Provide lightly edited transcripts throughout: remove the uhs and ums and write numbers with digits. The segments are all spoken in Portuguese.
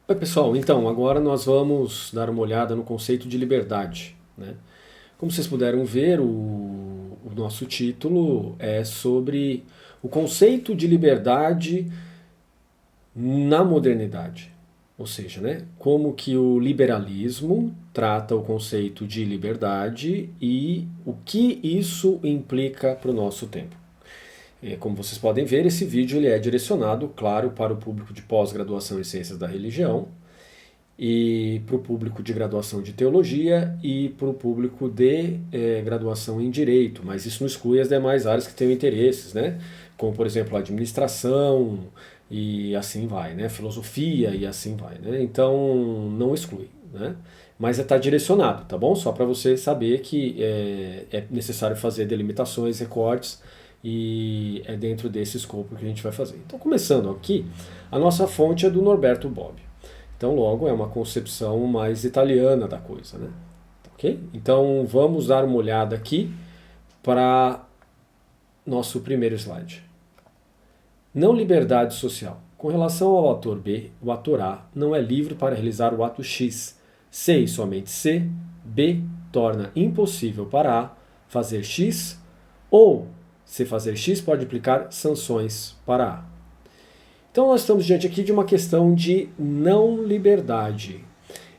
Oi, pessoal. Então, agora nós vamos dar uma olhada no conceito de liberdade, né? Como vocês puderam ver, o nosso título é sobre o conceito de liberdade na modernidade. Ou seja, né, como que o liberalismo trata o conceito de liberdade e o que isso implica para o nosso tempo. Como vocês podem ver, esse vídeo ele é direcionado, claro, para o público de pós-graduação em Ciências da Religião, e para o público de graduação de teologia e para o público de graduação em direito, mas isso não exclui as demais áreas que tenham interesses, né? Como por exemplo a administração e assim vai, né? Filosofia e assim vai, né? Então não exclui, né? Mas está direcionado, tá bom? Só para você saber que é necessário fazer delimitações, recortes e é dentro desse escopo que a gente vai fazer. Então começando aqui, a nossa fonte é do Norberto Bobbio. Então, logo, é uma concepção mais italiana da coisa, né? Ok? Então, vamos dar uma olhada aqui para nosso primeiro slide. Não liberdade social. Com relação ao ator B, o ator A não é livre para realizar o ato X, se e somente se B torna impossível para A fazer X, ou se fazer X pode implicar sanções para A. Então nós estamos diante aqui de uma questão de não liberdade.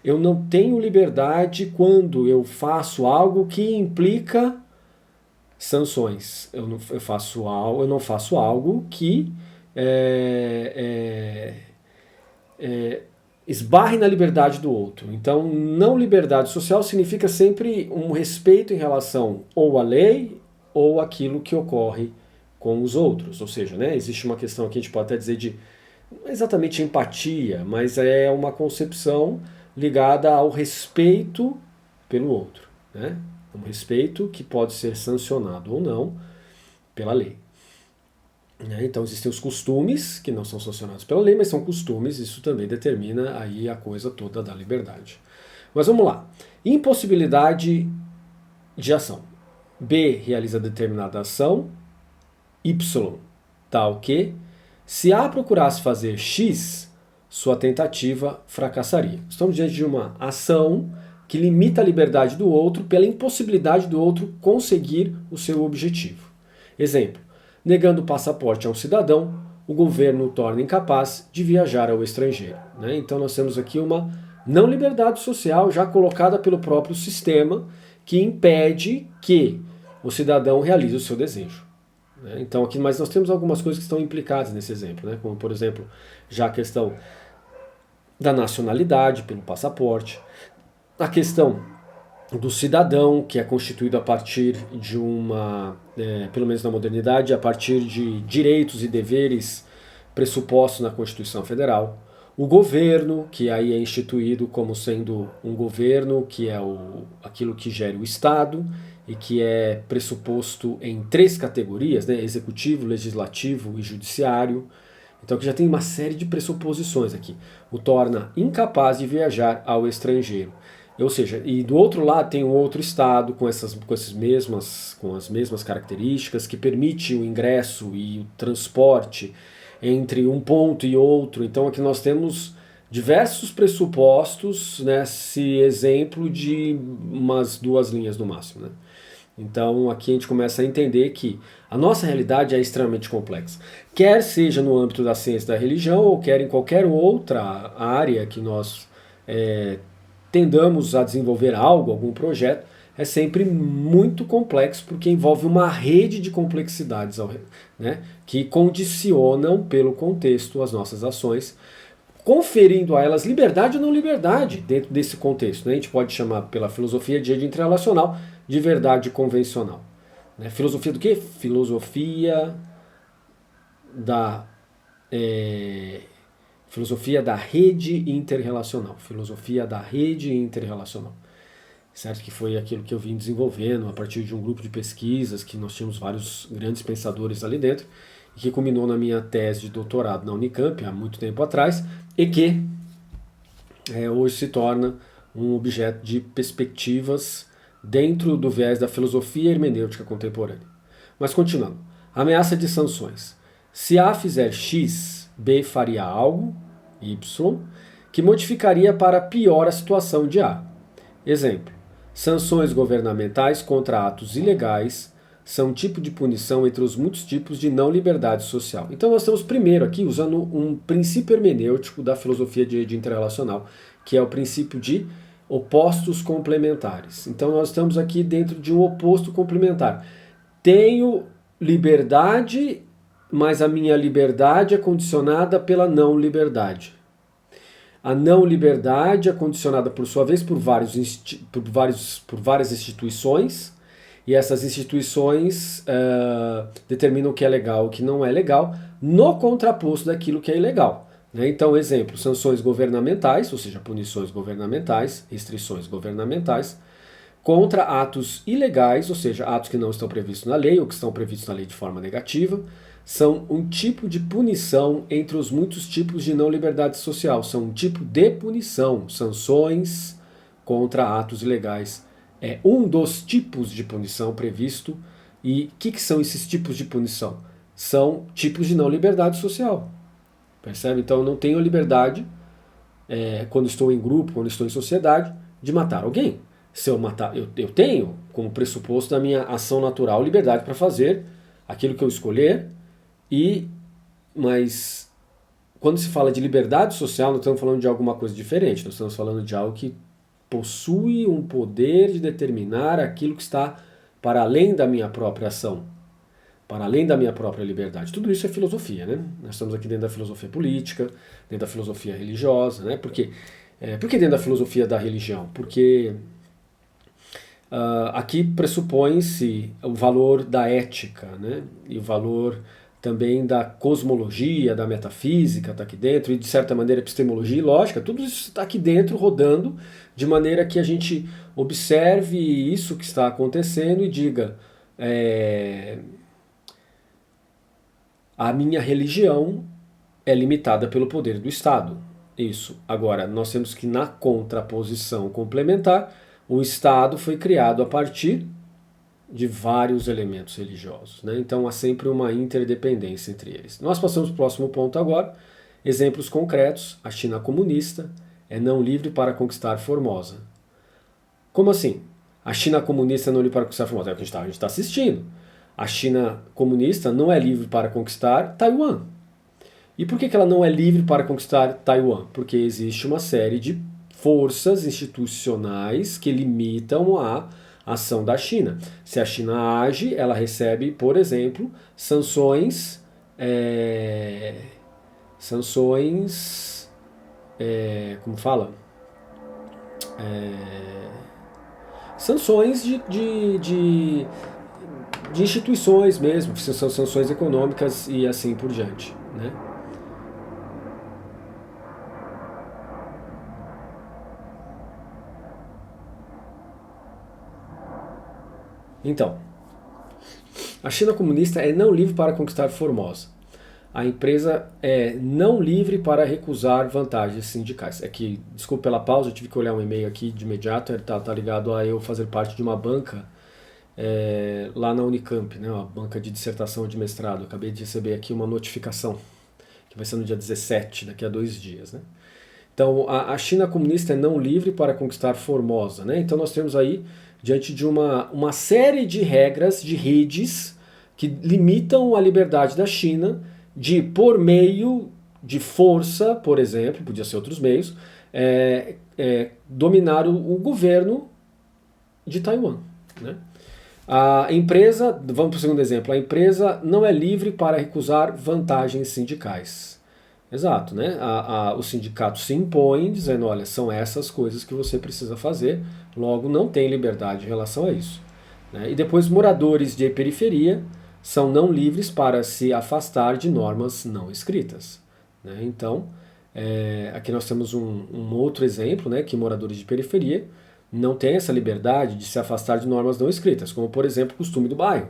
Eu não tenho liberdade quando eu faço algo que implica sanções. Eu não faço algo que é, esbarre na liberdade do outro. Então, não liberdade social significa sempre um respeito em relação ou à lei ou aquilo que ocorre com os outros. Ou seja, né, existe uma questão aqui, a gente pode até dizer de, não é exatamente empatia, mas é uma concepção ligada ao respeito pelo outro. Né? Um respeito que pode ser sancionado ou não pela lei. Então existem os costumes, que não são sancionados pela lei, mas são costumes, isso também determina aí a coisa toda da liberdade. Mas vamos lá. Impossibilidade de ação. B realiza determinada ação, Y tal que, se A procurasse fazer X, sua tentativa fracassaria. Estamos diante de uma ação que limita a liberdade do outro pela impossibilidade do outro conseguir o seu objetivo. Exemplo. Negando o passaporte a um cidadão, o governo o torna incapaz de viajar ao estrangeiro. Né? Então nós temos aqui uma não liberdade social já colocada pelo próprio sistema que impede que o cidadão realize o seu desejo. Né? Então aqui, mas nós temos algumas coisas que estão implicadas nesse exemplo, né? Como por exemplo, já a questão da nacionalidade pelo passaporte, a questão do cidadão, que é constituído a partir de pelo menos na modernidade, a partir de direitos e deveres pressupostos na Constituição Federal. O governo, que aí é instituído como sendo um governo, que é aquilo que gere o Estado, e que é pressuposto em 3 categorias, né? Executivo, legislativo e judiciário. Então que já tem uma série de pressuposições aqui. O torna incapaz de viajar ao estrangeiro. Ou seja, e do outro lado tem um outro estado com as mesmas características que permite o ingresso e o transporte entre um ponto e outro. Então aqui nós temos diversos pressupostos nesse exemplo de umas 2 linhas no máximo. Né? Então aqui a gente começa a entender que a nossa realidade é extremamente complexa. Quer seja no âmbito da ciência da religião ou quer em qualquer outra área que nós tendamos a desenvolver algo, algum projeto, é sempre muito complexo porque envolve uma rede de complexidades, né, que condicionam pelo contexto as nossas ações, conferindo a elas liberdade ou não liberdade dentro desse contexto. Né? A gente pode chamar pela filosofia de rede interrelacional de verdade convencional. Né? Filosofia do quê? Da Filosofia da rede interrelacional. Filosofia da rede interrelacional. Certo? Que foi aquilo que eu vim desenvolvendo a partir de um grupo de pesquisas, que nós tínhamos vários grandes pensadores ali dentro, e que culminou na minha tese de doutorado na Unicamp, há muito tempo atrás, e que hoje se torna um objeto de perspectivas dentro do viés da filosofia hermenêutica contemporânea. Mas continuando. Ameaça de sanções. Se A fizer X, B faria algo, Y, que modificaria para pior a situação de A. Exemplo: sanções governamentais contra atos ilegais são um tipo de punição entre os muitos tipos de não liberdade social. Então nós estamos primeiro aqui usando um princípio hermenêutico da filosofia de interrelacional, que é o princípio de opostos complementares. Então nós estamos aqui dentro de um oposto complementar. Tenho liberdade, mas a minha liberdade é condicionada pela não liberdade. A não liberdade é condicionada, por sua vez, por várias instituições, e essas instituições determinam o que é legal e o que não é legal, no contraposto daquilo que é ilegal. Né? Então, exemplo, sanções governamentais, ou seja, punições governamentais, restrições governamentais, contra atos ilegais, ou seja, atos que não estão previstos na lei ou que estão previstos na lei de forma negativa, são um tipo de punição entre os muitos tipos de não liberdade social. São um tipo de punição. Sanções contra atos ilegais é um dos tipos de punição previsto. E o que são esses tipos de punição? São tipos de não liberdade social. Percebe? Então eu não tenho liberdade, quando estou em grupo, quando estou em sociedade, de matar alguém. Se eu matar, eu tenho, como pressuposto da minha ação natural, liberdade para fazer aquilo que eu escolher. Mas quando se fala de liberdade social, não estamos falando de alguma coisa diferente, nós estamos falando de algo que possui um poder de determinar aquilo que está para além da minha própria ação, para além da minha própria liberdade. Tudo isso é filosofia, né? Nós estamos aqui dentro da filosofia política, dentro da filosofia religiosa, né? Por que dentro da filosofia da religião? Porque aqui pressupõe-se o valor da ética, né? E o valor também da cosmologia, da metafísica está aqui dentro, e de certa maneira epistemologia e lógica, tudo isso está aqui dentro rodando, de maneira que a gente observe isso que está acontecendo e diga: a minha religião é limitada pelo poder do Estado. Isso. Agora, nós temos que, na contraposição complementar, o Estado foi criado a partir de vários elementos religiosos, né? Então há sempre uma interdependência entre eles. Nós passamos para o próximo ponto agora. Exemplos concretos. A China comunista é não livre para conquistar Formosa. Como assim? A China comunista é não livre para conquistar Formosa? É o que a gente está assistindo. A China comunista não é livre para conquistar Taiwan. E por que ela não é livre para conquistar Taiwan? Porque existe uma série de forças institucionais que limitam a ação da China. Se a China age, ela recebe, por exemplo, sanções, como fala? Sanções de instituições mesmo, que são sanções econômicas e assim por diante, né? Então, a China comunista é não livre para conquistar Formosa. A empresa é não livre para recusar vantagens sindicais. É que, desculpa pela pausa, eu tive que olhar um e-mail aqui de imediato, ele tá ligado a eu fazer parte de uma banca lá na Unicamp, né, uma banca de dissertação de mestrado. Eu acabei de receber aqui uma notificação, que vai ser no dia 17, daqui a 2 dias, né? Então, a China comunista é não livre para conquistar Formosa, né? Então nós temos aí diante de uma série de regras, de redes, que limitam a liberdade da China de, por meio de força, por exemplo, podia ser outros meios, dominar o governo de Taiwan, né? A empresa, vamos para o segundo exemplo, a empresa não é livre para recusar vantagens sindicais. Exato, né? O sindicato se impõe dizendo, olha, são essas coisas que você precisa fazer, logo não tem liberdade em relação a isso, né? E depois moradores de periferia são não livres para se afastar de normas não escritas, né? Então, aqui nós temos um outro exemplo, né, que moradores de periferia não têm essa liberdade de se afastar de normas não escritas, como por exemplo o costume do bairro,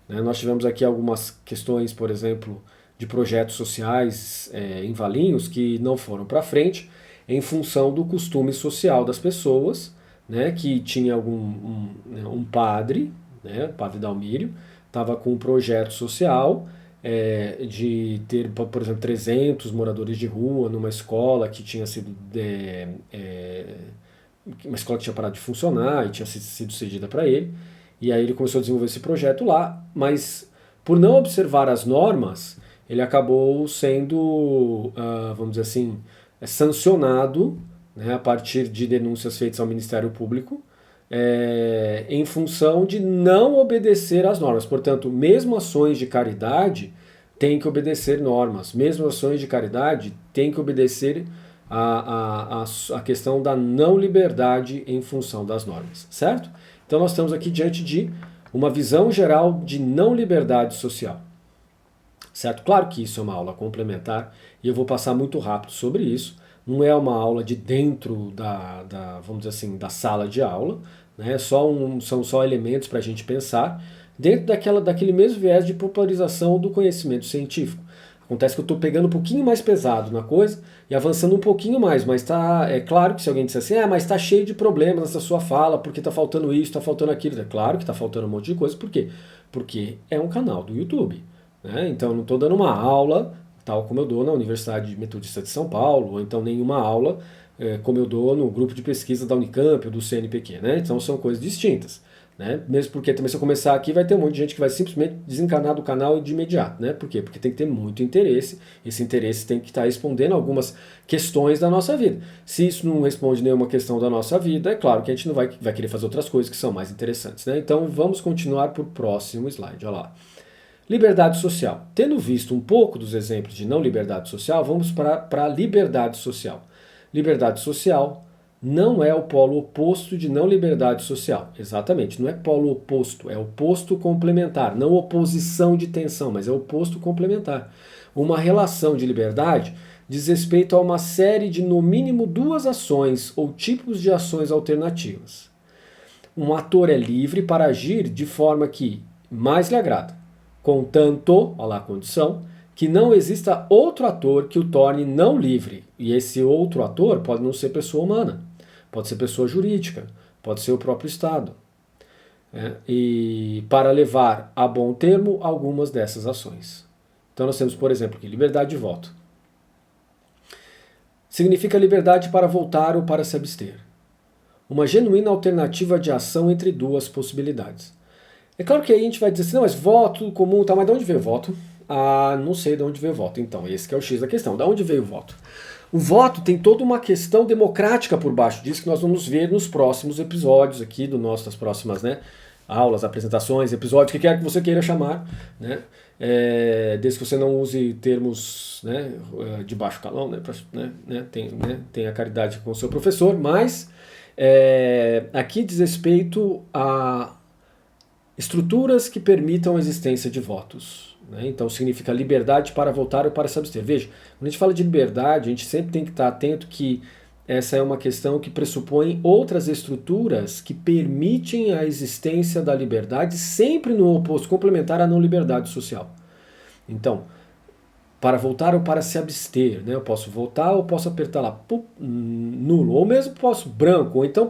né? Nós tivemos aqui algumas questões, por exemplo, de projetos sociais em Valinhos que não foram para frente em função do costume social das pessoas, né, que tinha um padre, né, padre Dalmírio, estava com um projeto social de ter, por exemplo, 300 moradores de rua numa escola que tinha sido uma escola que tinha parado de funcionar e tinha sido cedida para ele. E aí ele começou a desenvolver esse projeto lá, mas por não observar as normas, ele acabou sendo, vamos dizer assim, sancionado, né, a partir de denúncias feitas ao Ministério Público, em função de não obedecer às normas. Portanto, mesmo ações de caridade têm que obedecer normas, mesmo ações de caridade têm que obedecer a questão da não liberdade em função das normas, certo? Então nós estamos aqui diante de uma visão geral de não liberdade social, certo? Claro que isso é uma aula complementar e eu vou passar muito rápido sobre isso. Não é uma aula de dentro vamos dizer assim, da sala de aula, né? São só elementos para a gente pensar dentro daquele mesmo viés de popularização do conhecimento científico. Acontece que eu estou pegando um pouquinho mais pesado na coisa e avançando um pouquinho mais, mas é claro que se alguém disser assim, mas está cheio de problemas nessa sua fala, porque está faltando isso, está faltando aquilo. É claro que está faltando um monte de coisa, por quê? Porque é um canal do YouTube, né? Então eu não estou dando uma aula, tal como eu dou na Universidade Metodista de São Paulo, ou então nenhuma aula como eu dou no grupo de pesquisa da Unicamp ou do CNPq, né? Então são coisas distintas. Né? Mesmo porque também se eu começar aqui vai ter um monte de gente que vai simplesmente desencanar do canal de imediato, né? Por quê? Porque tem que ter muito interesse, esse interesse tem que estar respondendo algumas questões da nossa vida. Se isso não responde nenhuma questão da nossa vida, é claro que a gente não vai querer fazer outras coisas que são mais interessantes, né? Então vamos continuar para o próximo slide, olha lá. Liberdade social. Tendo visto um pouco dos exemplos de não liberdade social, vamos para a liberdade social. Liberdade social não é o polo oposto de não liberdade social. Exatamente, não é polo oposto, é oposto complementar, não oposição de tensão, mas é oposto complementar. Uma relação de liberdade diz respeito a uma série de no mínimo duas ações ou tipos de ações alternativas. Um ator é livre para agir de forma que mais lhe agrada, contanto, olha lá a condição, que não exista outro ator que o torne não livre. E esse outro ator pode não ser pessoa humana, pode ser pessoa jurídica, pode ser o próprio Estado. E para levar a bom termo algumas dessas ações. Então nós temos, por exemplo, aqui, liberdade de voto. Significa liberdade para votar ou para se abster. Uma genuína alternativa de ação entre duas possibilidades. É claro que aí a gente vai dizer assim, não, mas voto comum, tá, mas de onde veio o voto? Não sei de onde veio o voto. Então, esse que é o X da questão. De onde veio o voto? O voto tem toda uma questão democrática por baixo disso que nós vamos ver nos próximos episódios aqui das próximas, né, aulas, apresentações, episódios, o que quer que você queira chamar, né, desde que você não use termos, né, de baixo calão, né, tem a caridade com o seu professor, mas aqui diz respeito a estruturas que permitam a existência de votos. Então significa liberdade para votar ou para se abster. Veja, quando a gente fala de liberdade, a gente sempre tem que estar atento que essa é uma questão que pressupõe outras estruturas que permitem a existência da liberdade, sempre no oposto complementar à não liberdade social. Então, para votar ou para se abster, né? Eu posso votar ou posso apertar lá nulo, ou mesmo posso branco, ou então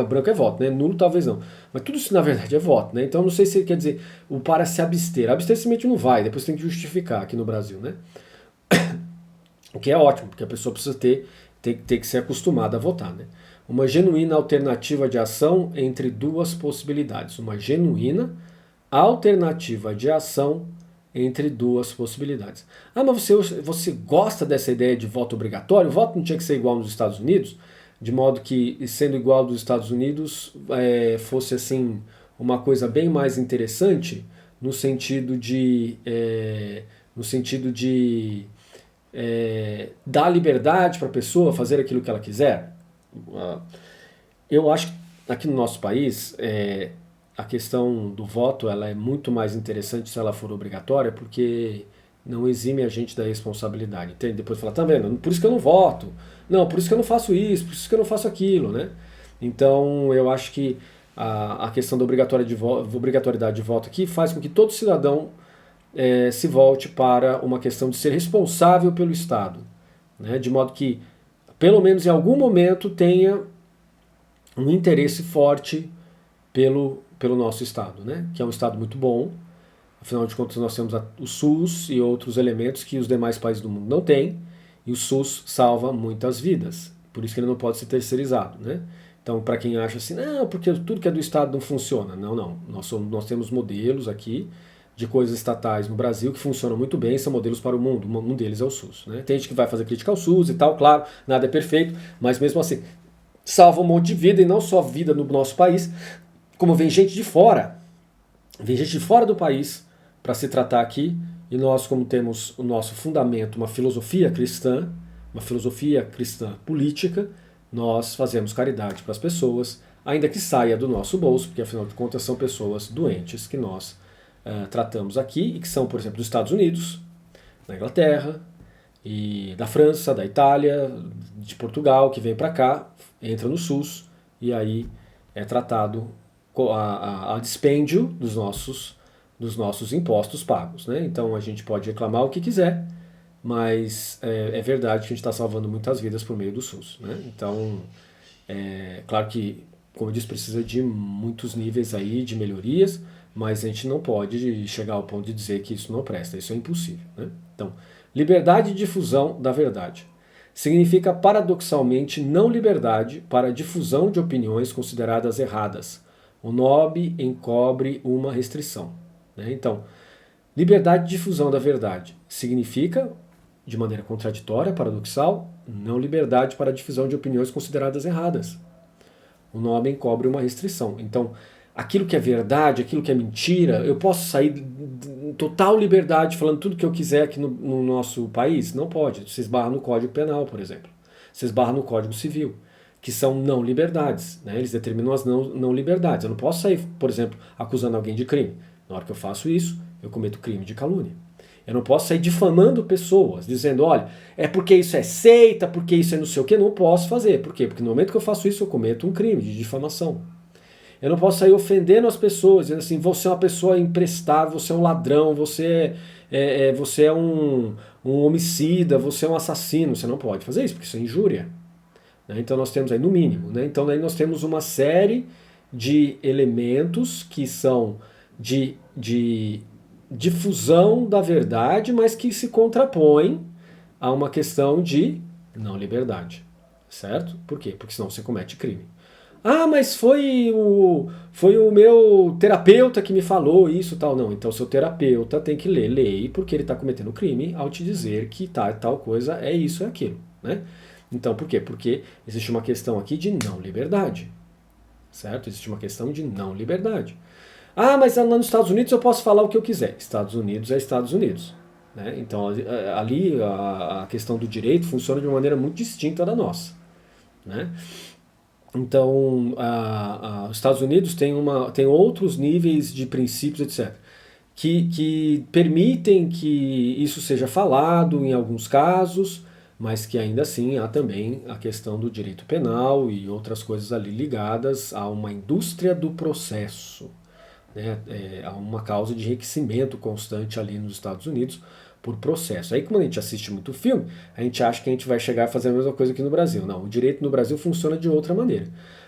branco é voto, né? Nulo talvez não. Mas tudo isso na verdade é voto, né? Então não sei se ele quer dizer o para se abster. Abster simplesmente não vai, depois tem que justificar aqui no Brasil, né? O que é ótimo, porque a pessoa precisa ter que ser acostumada a votar, né? Uma genuína alternativa de ação entre duas possibilidades. Uma genuína alternativa de ação entre duas possibilidades. Mas você gosta dessa ideia de voto obrigatório? O voto não tinha que ser igual nos Estados Unidos? De modo que, sendo igual dos Estados Unidos, fosse assim uma coisa bem mais interessante no sentido de dar liberdade para a pessoa fazer aquilo que ela quiser. Eu acho que aqui no nosso país a questão do voto ela é muito mais interessante se ela for obrigatória, porque não exime a gente da responsabilidade. Entende? Depois fala, tá vendo? Por isso que eu não voto. Não, por isso que eu não faço isso, por isso que eu não faço aquilo, né? Então eu acho que a questão da obrigatoriedade de voto aqui faz com que todo cidadão se volte para uma questão de ser responsável pelo Estado, né? De modo que, pelo menos em algum momento, tenha um interesse forte pelo nosso Estado, né? Que é um Estado muito bom. Afinal de contas, nós temos o SUS e outros elementos que os demais países do mundo não têm, e o SUS salva muitas vidas. Por isso que ele não pode ser terceirizado, né? Então, para quem acha assim, não, porque tudo que é do Estado não funciona. Não, não. Nós temos modelos aqui de coisas estatais no Brasil que funcionam muito bem, são modelos para o mundo. Um deles é o SUS, né? Tem gente que vai fazer crítica ao SUS e tal, claro, nada é perfeito, mas mesmo assim, salva um monte de vida, e não só vida no nosso país, como vem gente de fora. Vem gente de fora do país para se tratar aqui, e nós, como temos o nosso fundamento, uma filosofia cristã política, nós fazemos caridade para as pessoas, ainda que saia do nosso bolso, porque afinal de contas são pessoas doentes que nós tratamos aqui, e que são, por exemplo, dos Estados Unidos, da Inglaterra, e da França, da Itália, de Portugal, que vem para cá, entra no SUS, e aí é tratado a dispêndio dos nossos impostos pagos, né? Então a gente pode reclamar o que quiser, mas é verdade que a gente está salvando muitas vidas por meio do SUS, né? Então, claro que, como eu disse, precisa de muitos níveis aí de melhorias, mas a gente não pode chegar ao ponto de dizer que isso não presta, isso é impossível, né? Então, liberdade de difusão da verdade significa paradoxalmente não liberdade para a difusão de opiniões consideradas erradas. O NOB encobre uma restrição, né? Então, liberdade de difusão da verdade significa, de maneira contraditória, paradoxal, não liberdade para a difusão de opiniões consideradas erradas. O NOB encobre uma restrição. Então, aquilo que é verdade, aquilo que é mentira, eu posso sair em total liberdade falando tudo que eu quiser aqui no nosso país? Não pode. Você esbarra no Código Penal, por exemplo. Você esbarra no Código Civil, que são não liberdades, né? Eles determinam as não liberdades. Eu não posso sair, por exemplo, acusando alguém de crime. Na hora que eu faço isso, eu cometo crime de calúnia. Eu não posso sair difamando pessoas, dizendo, olha, é porque isso é seita, porque isso é não sei o que. Não posso fazer. Por quê? Porque no momento que eu faço isso, eu cometo um crime de difamação. Eu não posso sair ofendendo as pessoas, dizendo assim, você é uma pessoa imprestável, você é um ladrão, você é um homicida, você é um assassino. Você não pode fazer isso, porque isso é injúria. Né? Então nós temos aí, no mínimo, né? Então aí nós temos uma série de elementos que são de difusão da verdade, mas que se contrapõem a uma questão de não liberdade. Certo? Por quê? Porque senão você comete crime. Ah, mas foi o meu terapeuta que me falou isso, tal. Não, então seu terapeuta tem que ler lei, porque ele está cometendo crime ao te dizer que tal coisa é isso, é aquilo, né? Então, por quê? Porque existe uma questão aqui de não liberdade, certo? Existe uma questão de não liberdade. Ah, mas lá nos Estados Unidos eu posso falar o que eu quiser. Estados Unidos é Estados Unidos, né? Então, ali a questão do direito funciona de uma maneira muito distinta da nossa, né? Então, os Estados Unidos tem outros níveis de princípios, etc., que permitem que isso seja falado em alguns casos, mas que ainda assim há também a questão do direito penal e outras coisas ali ligadas a uma indústria do processo, né? Há uma causa de enriquecimento constante ali nos Estados Unidos por processo. Aí, como a gente assiste muito filme, a gente acha que a gente vai chegar a fazer a mesma coisa aqui no Brasil. Não, o direito no Brasil funciona de outra maneira.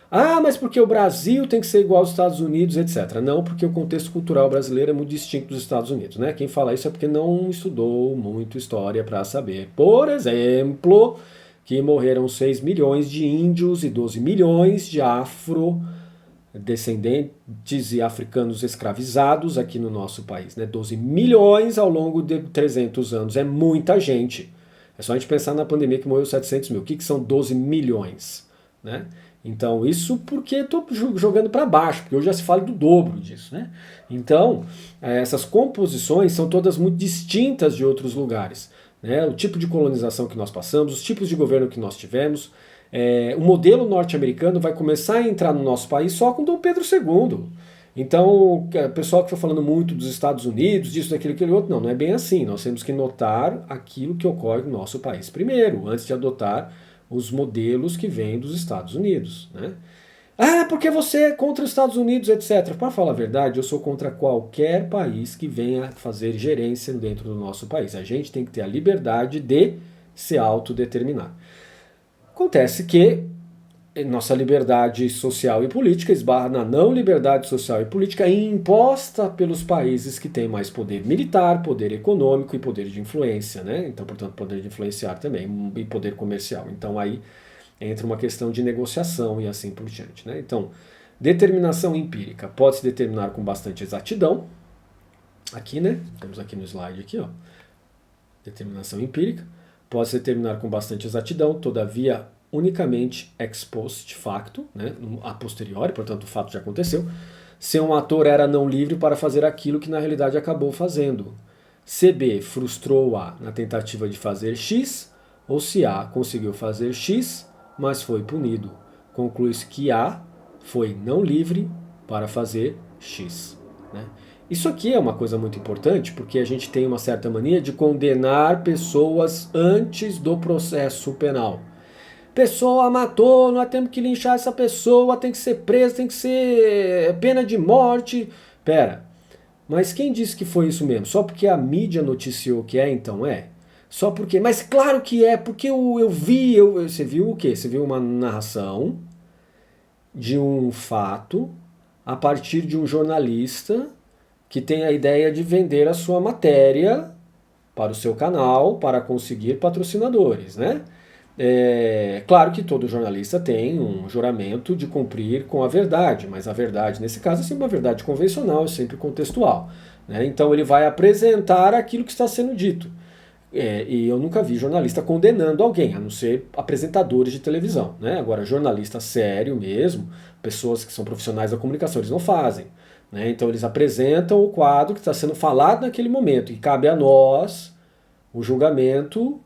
Ah, mas porque o Brasil tem que ser igual aos Estados Unidos, etc. Não, porque o contexto cultural brasileiro é muito distinto dos Estados Unidos, né? Quem fala isso é porque não estudou muito história para saber. Por exemplo, que morreram 6 milhões de índios e 12 milhões de afrodescendentes e africanos escravizados aqui no nosso país, né? 12 milhões ao longo de 300 anos. É muita gente. É só a gente pensar na pandemia que morreu 700 mil. O que são 12 milhões? Né? Então, isso porque estou jogando para baixo, porque hoje já se fala do dobro disso, né? Então, essas composições são todas muito distintas de outros lugares, né? O tipo de colonização que nós passamos, os tipos de governo que nós tivemos. O modelo norte-americano vai começar a entrar no nosso país só com Dom Pedro II. Então, o pessoal que foi falando muito dos Estados Unidos, disso, daquilo, aquele outro, não é bem assim. Nós temos que notar aquilo que ocorre no nosso país primeiro, antes de adotar os modelos que vêm dos Estados Unidos, né? Ah, porque você é contra os Estados Unidos, etc. Para falar a verdade, eu sou contra qualquer país que venha fazer gerência dentro do nosso país. A gente tem que ter a liberdade de se autodeterminar. Acontece que nossa liberdade social e política esbarra na não liberdade social e política imposta pelos países que têm mais poder militar, poder econômico e poder de influência, né? Então, portanto, poder de influenciar também e poder comercial. Então, aí entra uma questão de negociação e assim por diante, né? Então, determinação empírica pode se determinar com bastante exatidão. Aqui, né? Temos aqui no slide aqui, ó. Determinação empírica pode se determinar com bastante exatidão, todavia unicamente ex post facto, né, a posteriori, portanto o fato já aconteceu, se um ator era não livre para fazer aquilo que na realidade acabou fazendo. Se B frustrou A na tentativa de fazer X, ou se A conseguiu fazer X, mas foi punido. Conclui-se que A foi não livre para fazer X. Né? Isso aqui é uma coisa muito importante, porque a gente tem uma certa mania de condenar pessoas antes do processo penal. Pessoa matou, nós temos que linchar essa pessoa, tem que ser presa, tem que ser pena de morte. Pera, mas quem disse que foi isso mesmo? Só porque a mídia noticiou que é, então é? Só porque... Mas claro que é, porque eu vi... Você viu o quê? Você viu uma narração de um fato a partir de um jornalista que tem a ideia de vender a sua matéria para o seu canal, para conseguir patrocinadores, né? Claro que todo jornalista tem um juramento de cumprir com a verdade, mas a verdade, nesse caso, é sempre uma verdade convencional, é sempre contextual. Né? Então ele vai apresentar aquilo que está sendo dito. E eu nunca vi jornalista condenando alguém, a não ser apresentadores de televisão. Né? Agora, jornalista sério mesmo, pessoas que são profissionais da comunicação, eles não fazem. Né? Então eles apresentam o quadro que está sendo falado naquele momento, e cabe a nós o julgamento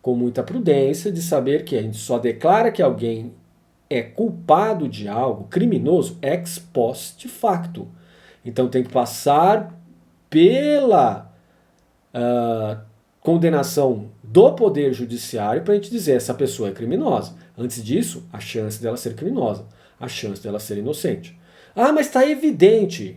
com muita prudência de saber que a gente só declara que alguém é culpado de algo criminoso ex post facto. Então tem que passar pela condenação do Poder Judiciário para a gente dizer essa pessoa é criminosa. Antes disso, a chance dela ser criminosa, a chance dela ser inocente. Ah, mas está evidente.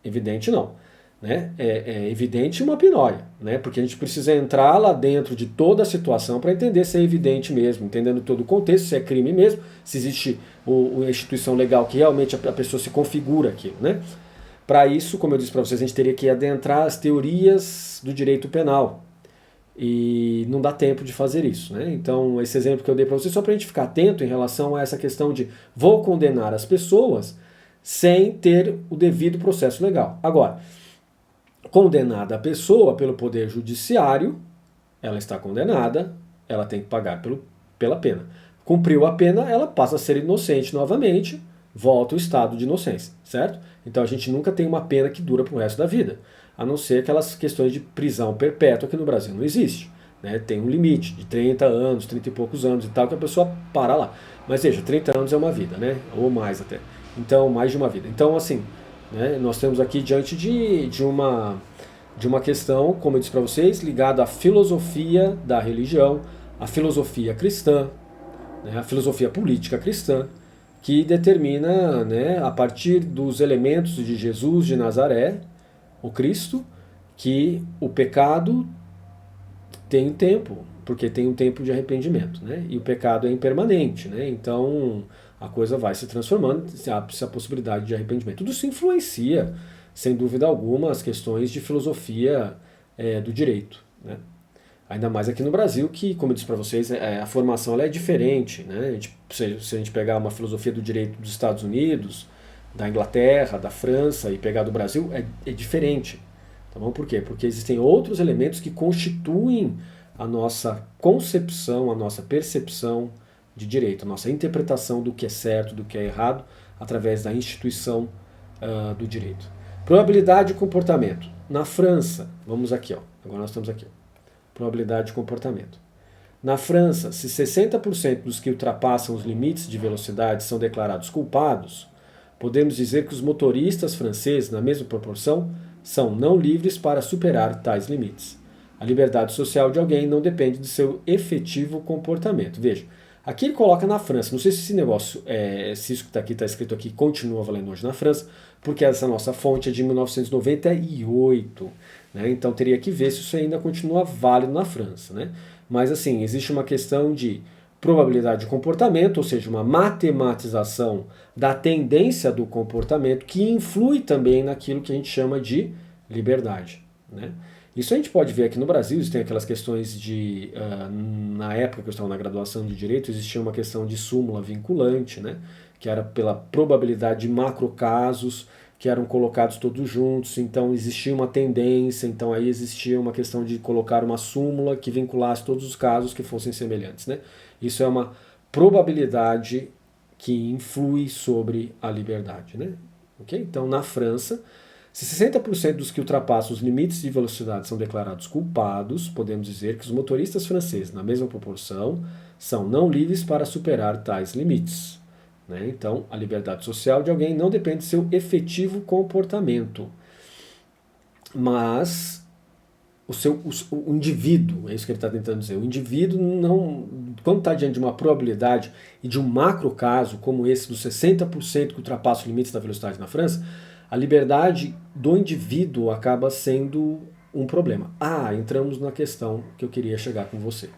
Evidente não. Né? É evidente uma pinóia, né? Porque a gente precisa entrar lá dentro de toda a situação para entender se é evidente mesmo, entendendo todo o contexto, se é crime mesmo, se existe uma instituição legal que realmente a pessoa se configura aquilo. Né? Para isso, como eu disse para vocês, a gente teria que adentrar as teorias do direito penal. E não dá tempo de fazer isso. Né? Então, esse exemplo que eu dei para vocês, só para a gente ficar atento em relação a essa questão de vou condenar as pessoas sem ter o devido processo legal. Agora, condenada a pessoa pelo Poder Judiciário, ela está condenada, ela tem que pagar pela pena. Cumpriu a pena, ela passa a ser inocente novamente, volta ao estado de inocência, certo? Então a gente nunca tem uma pena que dura para o resto da vida, a não ser aquelas questões de prisão perpétua que no Brasil não existe. Né? Tem um limite de 30 anos, 30 e poucos anos e tal, que a pessoa para lá. Mas veja, 30 anos é uma vida, né? Ou mais até. Então, mais de uma vida. Então, assim, né, nós temos aqui diante de uma questão, como eu disse para vocês, ligada à filosofia da religião, à filosofia cristã, né, à filosofia política cristã, que determina, né, a partir dos elementos de Jesus de Nazaré, o Cristo, que o pecado tem um tempo, porque tem um tempo de arrependimento, né, e o pecado é impermanente, né, então a coisa vai se transformando, se abre-se a possibilidade de arrependimento. Tudo isso influencia, sem dúvida alguma, as questões de filosofia do direito. Né? Ainda mais aqui no Brasil, que, como eu disse para vocês, a formação ela é diferente. Né? Se a gente pegar uma filosofia do direito dos Estados Unidos, da Inglaterra, da França e pegar do Brasil, é diferente. Tá bom? Por quê? Porque existem outros elementos que constituem a nossa concepção, a nossa percepção de direito, a nossa interpretação do que é certo, do que é errado, através da instituição do direito. Probabilidade de comportamento. Na França, vamos aqui, ó. Agora nós estamos aqui. Probabilidade de comportamento. Na França, se 60% dos que ultrapassam os limites de velocidade são declarados culpados, podemos dizer que os motoristas franceses, na mesma proporção, são não livres para superar tais limites. A liberdade social de alguém não depende do seu efetivo comportamento. Veja, aqui ele coloca na França. Não sei se esse negócio, se isso que está escrito aqui continua valendo hoje na França, porque essa nossa fonte é de 1998. Né? Então teria que ver se isso ainda continua válido na França. Né? Mas assim, existe uma questão de probabilidade de comportamento, ou seja, uma matematização da tendência do comportamento que influi também naquilo que a gente chama de liberdade, né? Isso a gente pode ver aqui no Brasil, existem aquelas questões de... na época que eu estava na graduação de Direito, existia uma questão de súmula vinculante, né? Que era pela probabilidade de macrocasos que eram colocados todos juntos, então existia uma tendência, então aí existia uma questão de colocar uma súmula que vinculasse todos os casos que fossem semelhantes, né? Isso é uma probabilidade que influi sobre a liberdade, né? Okay? Então, na França, se 60% dos que ultrapassam os limites de velocidade são declarados culpados, podemos dizer que os motoristas franceses, na mesma proporção, são não livres para superar tais limites. Né? Então, a liberdade social de alguém não depende do seu efetivo comportamento, mas o indivíduo, é isso que ele está tentando dizer. O indivíduo, não, quando está diante de uma probabilidade e de um macro caso, como esse dos 60% que ultrapassa os limites da velocidade na França, a liberdade do indivíduo acaba sendo um problema. Entramos na questão que eu queria chegar com você.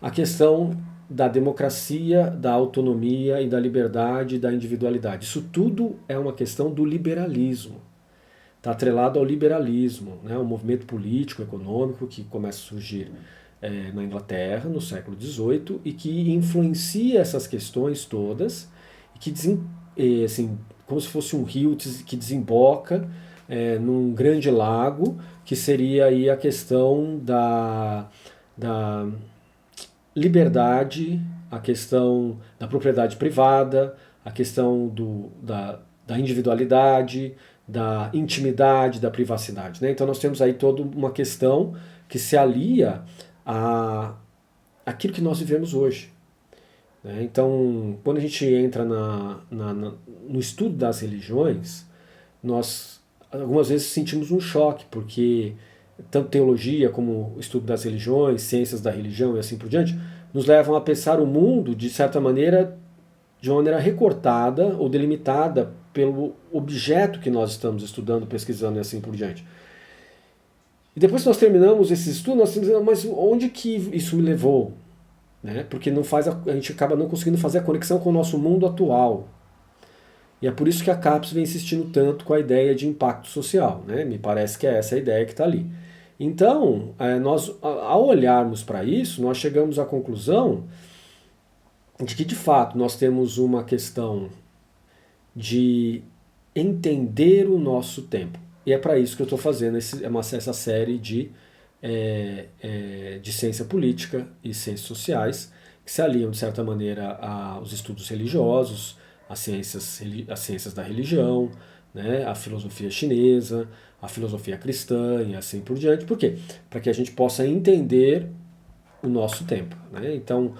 A questão da democracia, da autonomia e da liberdade e da individualidade. Isso tudo é uma questão do liberalismo. Está atrelado ao liberalismo, né? Um movimento político, econômico que começa a surgir na Inglaterra no século XVIII e que influencia essas questões todas e que, assim, como se fosse um rio que desemboca num grande lago, que seria aí a questão da liberdade, a questão da propriedade privada, a questão da individualidade, da intimidade, da privacidade. Né? Então nós temos aí toda uma questão que se alia àquilo que nós vivemos hoje. Né? Então, quando a gente entra no estudo das religiões, nós algumas vezes sentimos um choque, porque tanto teologia como o estudo das religiões, ciências da religião e assim por diante, nos levam a pensar o mundo, de certa maneira, de uma maneira recortada ou delimitada pelo objeto que nós estamos estudando, pesquisando e assim por diante. E depois que nós terminamos esse estudo, nós temos mas onde que isso me levou? Né? Porque a gente acaba não conseguindo fazer a conexão com o nosso mundo atual. E é por isso que a CAPES vem insistindo tanto com a ideia de impacto social. Né? Me parece que é essa a ideia que está ali. Então, nós, ao olharmos para isso, nós chegamos à conclusão de que, de fato, nós temos uma questão de entender o nosso tempo. E é para isso que eu estou fazendo essa série de ciência política e ciências sociais, que se aliam, de certa maneira, aos estudos religiosos, às ciências da religião, né, a filosofia chinesa, a filosofia cristã e assim por diante. Por quê? Para que a gente possa entender o nosso tempo. Né? Então,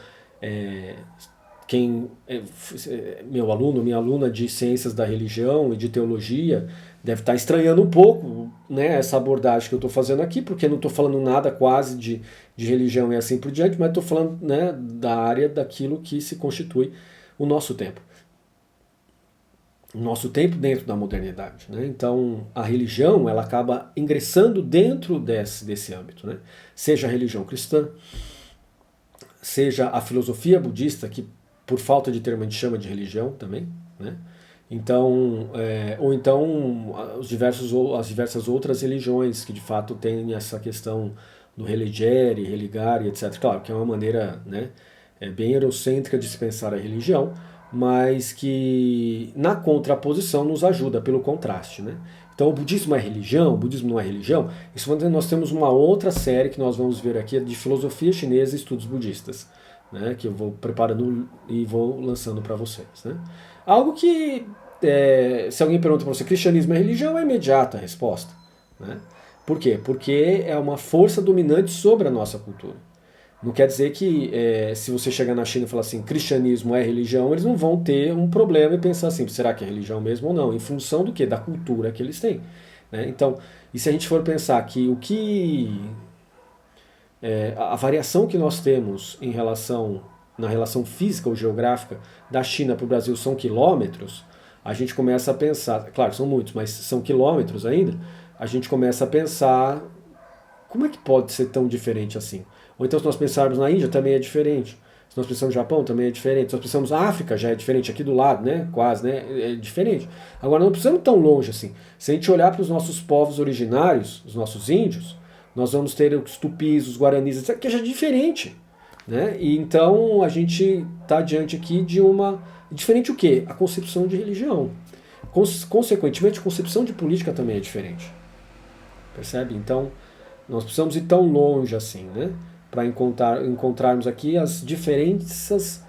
meu aluno, minha aluna de ciências da religião e de teologia deve estar estranhando um pouco, né, essa abordagem que eu estou fazendo aqui, porque não estou falando nada quase de religião e assim por diante, mas estou falando, né, da área daquilo que se constitui o nosso tempo. O nosso tempo dentro da modernidade. Né? Então, a religião ela acaba ingressando dentro desse âmbito. Né? Seja a religião cristã, seja a filosofia budista, que por falta de termo a gente chama de religião também. Né? Então, ou então as diversas outras religiões que de fato têm essa questão do religere, religare, etc. Claro que é uma maneira, né, bem eurocêntrica de se pensar a religião, mas que na contraposição nos ajuda pelo contraste. Né? Então o budismo é religião, o budismo não é religião. Isso nós temos uma outra série que nós vamos ver aqui de filosofia chinesa e estudos budistas, né? Que eu vou preparando e vou lançando para vocês. Né? Algo que, se alguém pergunta para você, cristianismo é religião, é imediata a resposta. Né? Por quê? Porque é uma força dominante sobre a nossa cultura. Não quer dizer que se você chegar na China e falar assim, cristianismo é religião, eles não vão ter um problema e pensar assim, será que é religião mesmo ou não? Em função do quê? Da cultura que eles têm. Né? Então, e se a gente for pensar que a variação que nós temos na relação física ou geográfica da China para o Brasil são quilômetros, a gente começa a pensar, claro, são muitos, mas são quilômetros ainda, a gente começa a pensar como é que pode ser tão diferente assim? Ou então se nós pensarmos na Índia, também é diferente. Se nós pensamos no Japão, também é diferente. Se nós pensamos na África, já é diferente. Aqui do lado, né? Quase, né? É diferente. Agora, não precisamos tão longe assim. Se a gente olhar para os nossos povos originários, os nossos índios, nós vamos ter os tupis, os guaranis, etc., que já é diferente. Né? E então a gente está diante aqui de uma... Diferente o quê? A concepção de religião. Consequentemente, a concepção de política também é diferente. Percebe? Então, nós precisamos ir tão longe assim, né? Para encontrarmos aqui as diferenças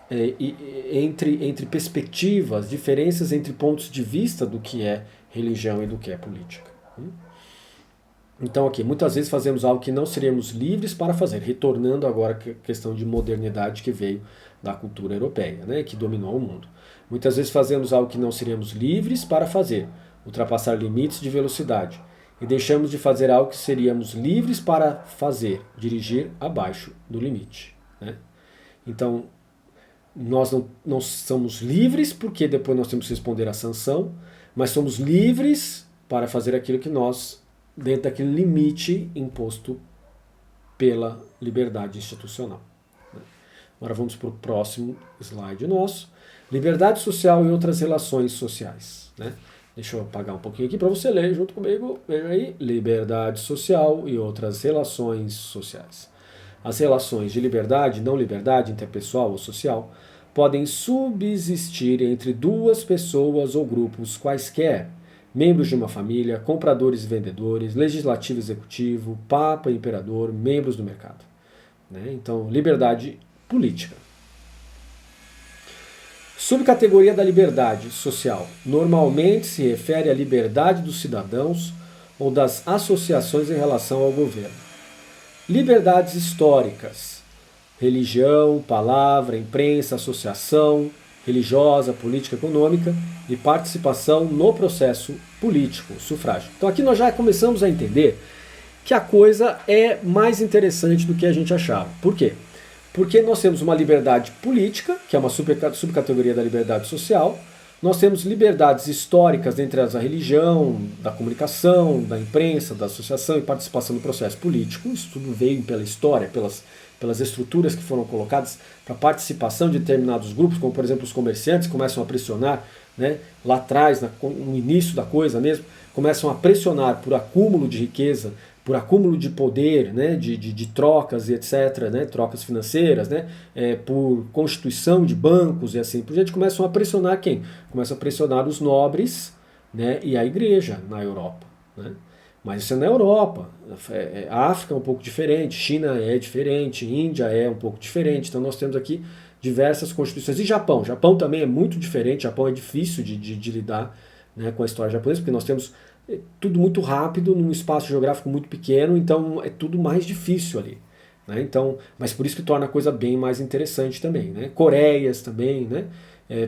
entre perspectivas, diferenças entre pontos de vista do que é religião e do que é política. Então aqui, muitas vezes fazemos algo que não seríamos livres para fazer, retornando agora à questão de modernidade que veio da cultura europeia, né, que dominou o mundo. Muitas vezes fazemos algo que não seríamos livres para fazer, ultrapassar limites de velocidade, e deixamos de fazer algo que seríamos livres para fazer, dirigir abaixo do limite. Né? Então, nós não somos livres porque depois nós temos que responder à sanção, mas somos livres para fazer aquilo que nós, dentro daquele limite imposto pela liberdade institucional. Agora vamos para o próximo slide nosso. Liberdade social e outras relações sociais. Né? Deixa eu apagar um pouquinho aqui para você ler junto comigo. Veja aí, liberdade social e outras relações sociais. As relações de liberdade, não liberdade, interpessoal ou social, podem subsistir entre duas pessoas ou grupos quaisquer, membros de uma família, compradores e vendedores, legislativo e executivo, papa e imperador, membros do mercado. Né? Então, liberdade política. Subcategoria da liberdade social. Normalmente se refere à liberdade dos cidadãos ou das associações em relação ao governo. Liberdades históricas. Religião, palavra, imprensa, associação religiosa, política, econômica e participação no processo político, sufrágio. Então aqui nós já começamos a entender que a coisa é mais interessante do que a gente achava. Por quê? Porque nós temos uma liberdade política, que é uma subcategoria da liberdade social, nós temos liberdades históricas entre as da religião, da comunicação, da imprensa, da associação e participação no processo político. Isso tudo veio pela história, pelas estruturas que foram colocadas para a participação de determinados grupos, como por exemplo os comerciantes começam a pressionar, né, lá atrás, no início da coisa mesmo, começam a pressionar por acúmulo de riqueza, por acúmulo de poder, né, de trocas e etc., né, trocas financeiras, né, por constituição de bancos e assim por diante, começam a pressionar quem? Começam a pressionar os nobres, né, e a igreja na Europa. Né? Mas isso é na Europa. A África é um pouco diferente, China é diferente, Índia é um pouco diferente. Então nós temos aqui diversas constituições. E Japão? Japão também é muito diferente. Japão é difícil de lidar, né, com a história japonesa, porque nós temos tudo muito rápido, num espaço geográfico muito pequeno, então é tudo mais difícil ali. Né? Então, mas por isso que torna a coisa bem mais interessante também. Né? Coreias também, né?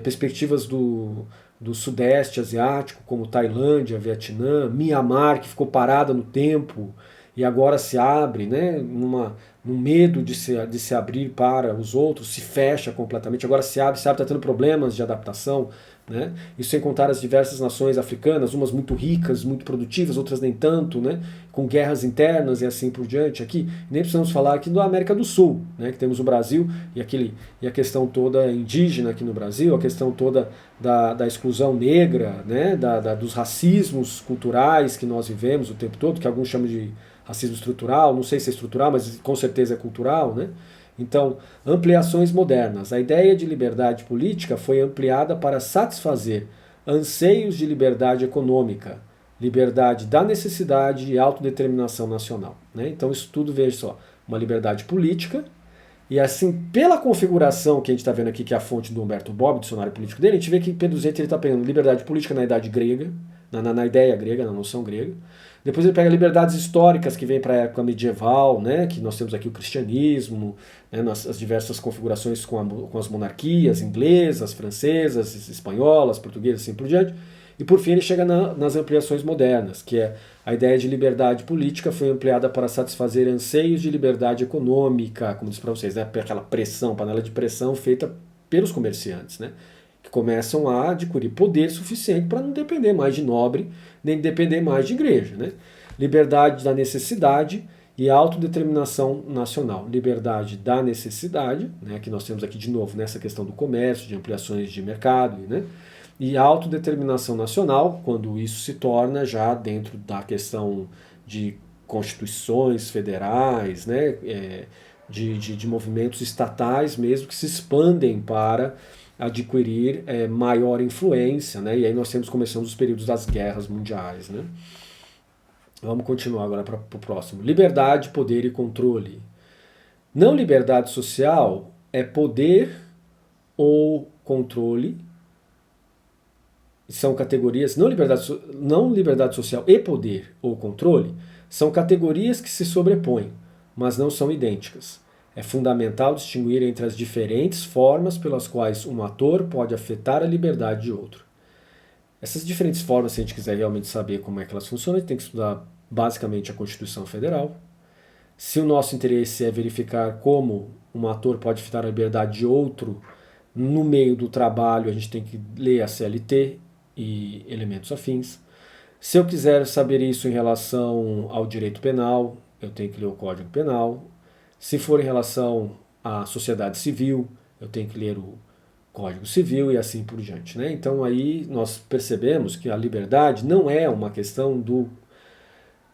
Perspectivas do Sudeste Asiático, como Tailândia, Vietnã, Mianmar, que ficou parada no tempo e agora se abre, né, num medo de se abrir para os outros, se fecha completamente, agora se abre, está tendo problemas de adaptação. Né? Isso sem contar as diversas nações africanas, umas muito ricas, muito produtivas, outras nem tanto, né? Com guerras internas e assim por diante. Aqui nem precisamos falar aqui da América do Sul, né? Que temos o Brasil e a questão toda indígena aqui no Brasil, a questão toda da exclusão negra, né? Dos racismos culturais que nós vivemos o tempo todo, que alguns chamam de racismo estrutural, não sei se é estrutural, mas com certeza é cultural, né? Então, ampliações modernas. A ideia de liberdade política foi ampliada para satisfazer anseios de liberdade econômica, liberdade da necessidade e autodeterminação nacional. Né? Então, isso tudo, veja só, uma liberdade política, e assim, pela configuração que a gente está vendo aqui, que é a fonte do Humberto Bob, dicionário político dele, a gente vê que Pedro Zete está pegando liberdade política na idade grega, na ideia grega, na noção grega. Depois ele pega liberdades históricas que vem para a época medieval, né, que nós temos aqui o cristianismo, né, as diversas configurações com as monarquias inglesas, francesas, espanholas, portuguesas, assim por diante. E por fim ele chega nas ampliações modernas, que é a ideia de liberdade política foi ampliada para satisfazer anseios de liberdade econômica, como disse para vocês, né, aquela pressão, panela de pressão feita pelos comerciantes, né, que começam a adquirir poder suficiente para não depender mais de nobre, nem depender mais de igreja. Né? Liberdade da necessidade e autodeterminação nacional, liberdade da necessidade, né, que nós temos aqui de novo nessa questão do comércio, de ampliações de mercado, né, e autodeterminação nacional, quando isso se torna já dentro da questão de constituições federais, né, de movimentos estatais mesmo, que se expandem para adquirir maior influência, né, e aí começamos os períodos das guerras mundiais, né. Vamos continuar agora para o próximo. Liberdade, poder e controle. Não liberdade social é poder ou controle. São categorias. Não liberdade social e poder ou controle são categorias que se sobrepõem, mas não são idênticas. É fundamental distinguir entre as diferentes formas pelas quais um ator pode afetar a liberdade de outro. Essas diferentes formas, se a gente quiser realmente saber como é que elas funcionam, a gente tem que estudar basicamente a Constituição Federal. Se o nosso interesse é verificar como um ator pode afetar a liberdade de outro no meio do trabalho, a gente tem que ler a CLT e elementos afins. Se eu quiser saber isso em relação ao direito penal, eu tenho que ler o Código Penal. Se for em relação à sociedade civil, eu tenho que ler o Código Civil e assim por diante, né? Então aí nós percebemos que a liberdade não é uma questão do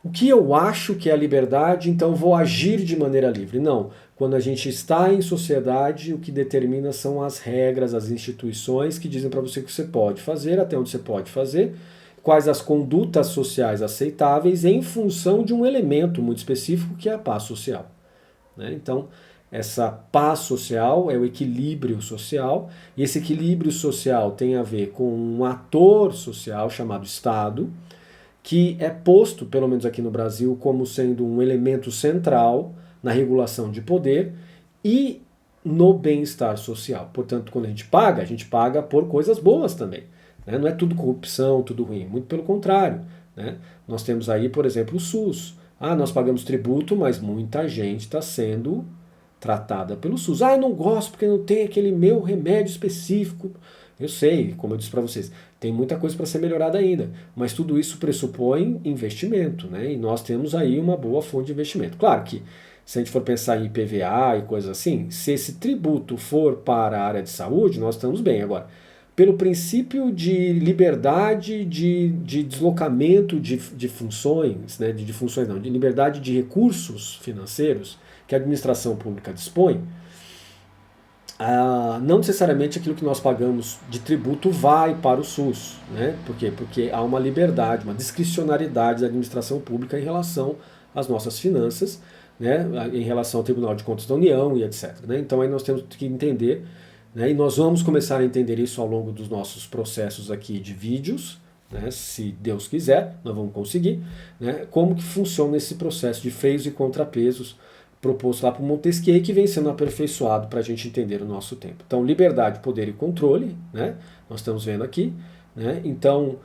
o que eu acho que é a liberdade, então vou agir de maneira livre. Não. Quando a gente está em sociedade, o que determina são as regras, as instituições que dizem para você o que você pode fazer, até onde você pode fazer, quais as condutas sociais aceitáveis em função de um elemento muito específico que é a paz social, né? Então, essa paz social é o equilíbrio social, e esse equilíbrio social tem a ver com um ator social chamado Estado, que é posto, pelo menos aqui no Brasil, como sendo um elemento central na regulação de poder e no bem-estar social. Portanto, quando a gente paga por coisas boas também, né? Não é tudo corrupção, tudo ruim, muito pelo contrário, né? Nós temos aí, por exemplo, o SUS. Nós pagamos tributo, mas muita gente está sendo tratada pelo SUS. Eu não gosto porque não tem aquele meu remédio específico. Eu sei, como eu disse para vocês, tem muita coisa para ser melhorada ainda, mas tudo isso pressupõe investimento, né? E nós temos aí uma boa fonte de investimento. Claro que, se a gente for pensar em IPVA e coisas assim, se esse tributo for para a área de saúde, nós estamos bem. Agora, pelo princípio de liberdade de deslocamento de funções, né? de funções não, de liberdade de recursos financeiros que a administração pública dispõe, não necessariamente aquilo que nós pagamos de tributo vai para o SUS, né? Por quê? Porque há uma liberdade, uma discricionariedade da administração pública em relação às nossas finanças, né? Em relação ao Tribunal de Contas da União e etc, né? Então aí nós temos que entender, né? E nós vamos começar a entender isso ao longo dos nossos processos aqui de vídeos, né? Se Deus quiser, nós vamos conseguir, né? Como que funciona esse processo de freios e contrapesos proposto lá por Montesquieu, que vem sendo aperfeiçoado para a gente entender o nosso tempo. Então, liberdade, poder e controle, né? Nós estamos vendo aqui, né? Então,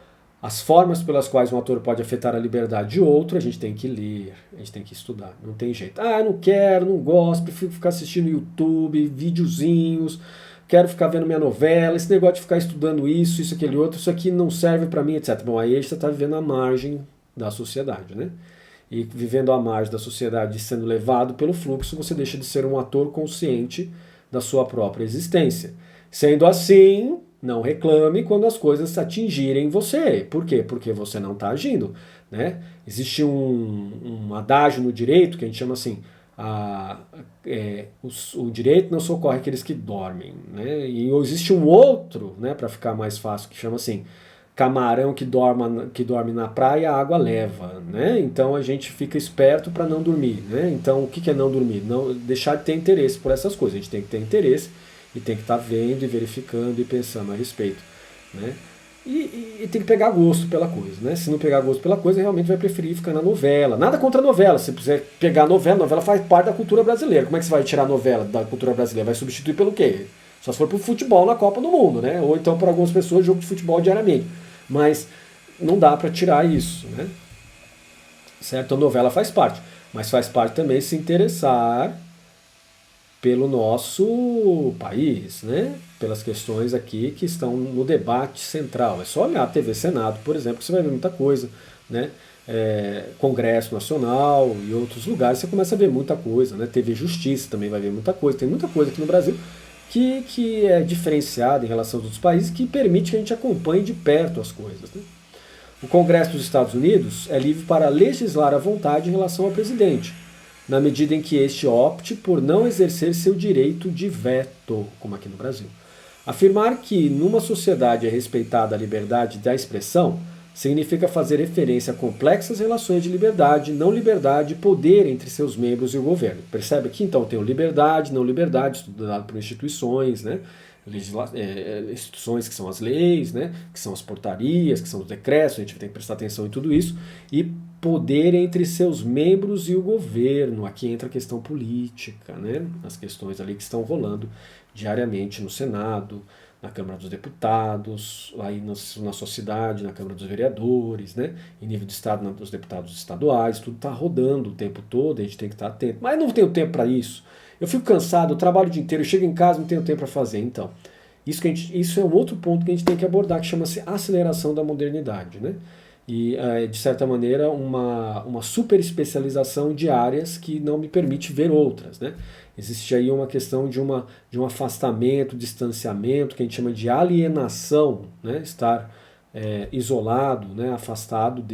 as formas pelas quais um ator pode afetar a liberdade de outro, a gente tem que ler, a gente tem que estudar, não tem jeito. Eu não quero, não gosto, prefiro ficar assistindo YouTube, videozinhos, quero ficar vendo minha novela, esse negócio de ficar estudando isso, aquele outro, isso aqui não serve para mim, etc. Bom, aí você está vivendo à margem da sociedade, né? E vivendo à margem da sociedade, sendo levado pelo fluxo, você deixa de ser um ator consciente da sua própria existência. Sendo assim, não reclame quando as coisas atingirem você. Por quê? Porque você não está agindo, né? Existe um adágio no direito que a gente chama assim, o direito não socorre aqueles que dormem, né? E existe um outro, né, para ficar mais fácil, que chama assim, camarão que dorme na praia, a água leva, né? Então a gente fica esperto para não dormir, né? Então o que é não dormir? Não deixar de ter interesse por essas coisas. A gente tem que ter interesse e tem que estar vendo e verificando e pensando a respeito, né? E tem que pegar gosto pela coisa, né? Se não pegar gosto pela coisa, realmente vai preferir ficar na novela. Nada contra a novela. Se quiser pegar a novela faz parte da cultura brasileira. Como é que você vai tirar a novela da cultura brasileira? Vai substituir pelo quê? Só se for pro futebol na Copa do Mundo, né? Ou então, para algumas pessoas, jogo de futebol diariamente. Mas não dá para tirar isso, né? Certo? A novela faz parte. Mas faz parte também se interessar pelo nosso país, né? Pelas questões aqui que estão no debate central. É só olhar a TV Senado, por exemplo, que você vai ver muita coisa, né? Congresso Nacional e outros lugares, você começa a ver muita coisa, né? TV Justiça também vai ver muita coisa, tem muita coisa aqui no Brasil que é diferenciada em relação aos outros países, que permite que a gente acompanhe de perto as coisas, né? O Congresso dos Estados Unidos é livre para legislar à vontade em relação ao presidente, na medida em que este opte por não exercer seu direito de veto, como aqui no Brasil. Afirmar que numa sociedade é respeitada a liberdade da expressão significa fazer referência a complexas relações de liberdade, não liberdade e poder entre seus membros e o governo. Percebe aqui? Então tem o liberdade, não liberdade, estudado por instituições, né? Instituições que são as leis, né? Que são as portarias, que são os decretos, a gente tem que prestar atenção em tudo isso, e poder entre seus membros e o governo. Aqui entra a questão política, né? As questões ali que estão rolando diariamente no Senado, na Câmara dos Deputados, aí na sua cidade, na Câmara dos Vereadores, né? Em nível de Estado, nos deputados estaduais, tudo está rodando o tempo todo, a gente tem que estar atento. Mas não tenho tempo para isso. Eu fico cansado, eu trabalho o dia inteiro, eu chego em casa e não tenho tempo para fazer. Então, isso é um outro ponto que a gente tem que abordar, que chama-se aceleração da modernidade, né? E, de certa maneira, uma super especialização de áreas que não me permite ver outras, né? Existe aí uma questão de um afastamento, distanciamento, que a gente chama de alienação, né? Estar isolado, né? Afastado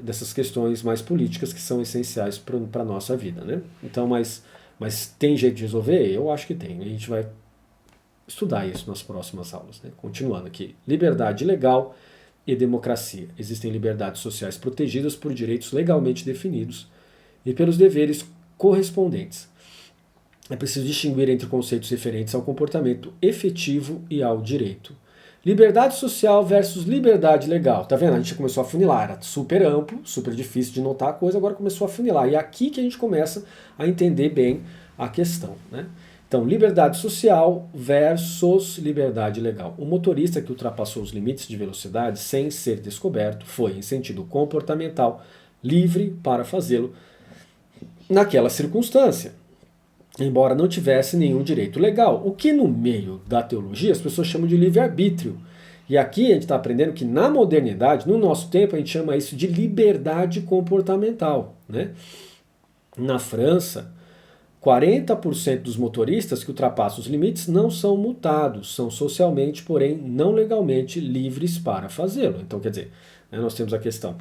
dessas questões mais políticas que são essenciais para a nossa vida, né? Então, mas tem jeito de resolver? Eu acho que tem. A gente vai estudar isso nas próximas aulas, né? Continuando aqui. Liberdade legal e democracia. Existem liberdades sociais protegidas por direitos legalmente definidos e pelos deveres correspondentes. É preciso distinguir entre conceitos referentes ao comportamento efetivo e ao direito. Liberdade social versus liberdade legal. Tá vendo? A gente começou a funilar. Era super amplo, super difícil de notar a coisa, agora começou a funilar. E é aqui que a gente começa a entender bem a questão, né? Então, liberdade social versus liberdade legal. O motorista que ultrapassou os limites de velocidade sem ser descoberto foi, em sentido comportamental, livre para fazê-lo naquela circunstância, embora não tivesse nenhum direito legal. O que no meio da teologia as pessoas chamam de livre-arbítrio. E aqui a gente está aprendendo que na modernidade, no nosso tempo, a gente chama isso de liberdade comportamental, né? Na França, 40% dos motoristas que ultrapassam os limites não são multados, são socialmente, porém não legalmente livres para fazê-lo. Então, quer dizer, né, nós temos a questão,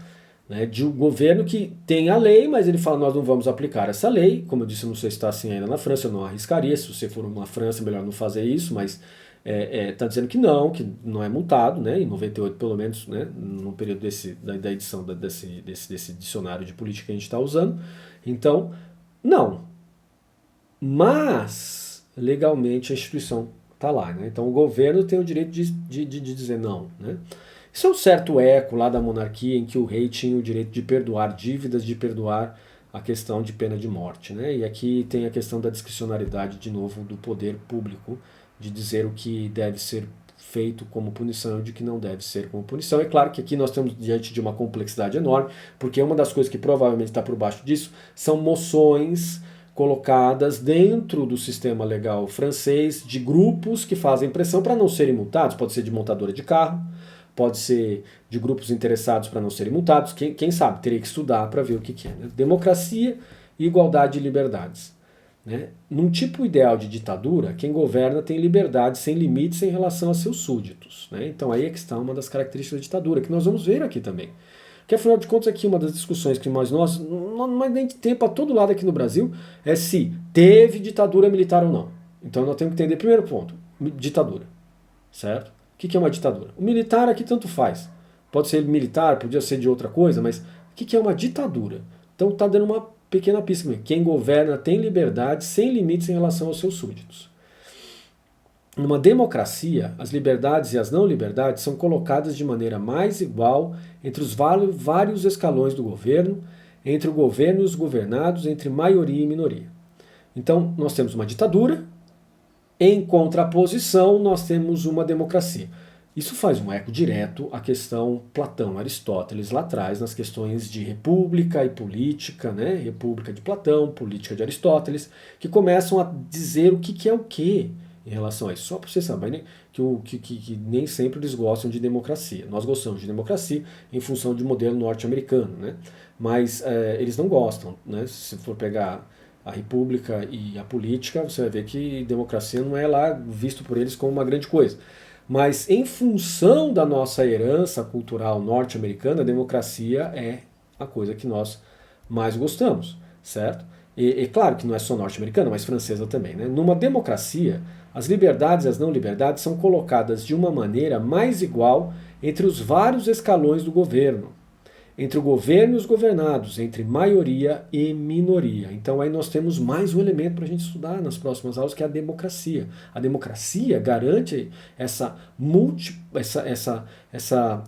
né, de um governo que tem a lei, mas ele fala, nós não vamos aplicar essa lei. Como eu disse, eu não sei se está assim ainda na França, eu não arriscaria. Se você for na França, melhor não fazer isso, mas está dizendo que não é multado, né, em 98 pelo menos, né, no período da edição desse dicionário de política que a gente está usando. Então, não. Mas, legalmente, a instituição está lá, né? Então o governo tem o direito de dizer não, né? Isso é um certo eco lá da monarquia, em que o rei tinha o direito de perdoar dívidas, de perdoar a questão de pena de morte, né? E aqui tem a questão da discricionariedade, de novo, do poder público, de dizer o que deve ser feito como punição e de que não deve ser como punição. É claro que aqui nós estamos diante de uma complexidade enorme, porque uma das coisas que provavelmente está por baixo disso são moções colocadas dentro do sistema legal francês de grupos que fazem pressão para não serem multados. Pode ser de montadora de carro, pode ser de grupos interessados para não serem multados. Quem sabe, teria que estudar para ver o que é, né? Democracia, igualdade e liberdades, né? Num tipo ideal de ditadura, quem governa tem liberdade sem limites em relação a seus súditos, né? Então aí é que está uma das características da ditadura, que nós vamos ver aqui também. Que afinal de contas aqui uma das discussões que nós não nem tem para todo lado aqui no Brasil é se teve ditadura militar ou não. Então nós temos que entender, primeiro ponto, ditadura, certo? O que é uma ditadura? O militar aqui tanto faz. Pode ser militar, podia ser de outra coisa, mas o que é uma ditadura? Então está dando uma pequena pista. Quem governa tem liberdade sem limites em relação aos seus súditos. Numa democracia, as liberdades e as não liberdades são colocadas de maneira mais igual entre os vários escalões do governo, entre o governo e os governados, entre maioria e minoria. Então, nós temos uma ditadura, em contraposição, nós temos uma democracia. Isso faz um eco direto à questão Platão, Aristóteles, lá atrás, nas questões de república e política, né? República de Platão, política de Aristóteles, que começam a dizer o que é o quê em relação a isso. Só para vocês saberem que nem sempre eles gostam de democracia. Nós gostamos de democracia em função do modelo norte-americano, né? Mas eles não gostam, né? Se for pegar a república e a política, você vai ver que democracia não é lá visto por eles como uma grande coisa. Mas em função da nossa herança cultural norte-americana, a democracia é a coisa que nós mais gostamos, certo? E claro que não é só norte-americana, mas francesa também, né? Numa democracia, as liberdades e as não liberdades são colocadas de uma maneira mais igual entre os vários escalões do governo, entre o governo e os governados, entre maioria e minoria. Então aí nós temos mais um elemento para a gente estudar nas próximas aulas, que é a democracia. A democracia garante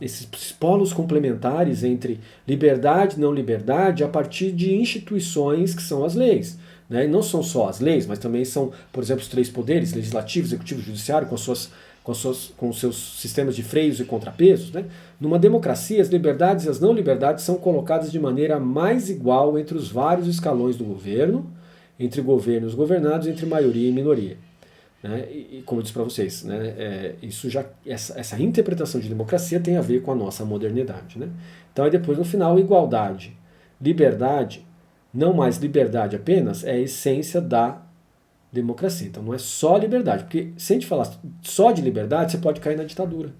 esses polos complementares entre liberdade e não liberdade a partir de instituições que são as leis. Né? E não são só as leis, mas também são, por exemplo, os três poderes, legislativo, executivo e judiciário, com seus sistemas de freios e contrapesos. Né? Numa democracia, as liberdades e as não liberdades são colocadas de maneira mais igual entre os vários escalões do governo, entre o governo e os governados, entre maioria e minoria. Né? E como eu disse para vocês, né, essa interpretação de democracia tem a ver com a nossa modernidade. Né? Então aí depois no final, igualdade, liberdade, não mais liberdade apenas, é a essência da democracia. Então não é só liberdade, porque se a gente falar só de liberdade, você pode cair na ditadura.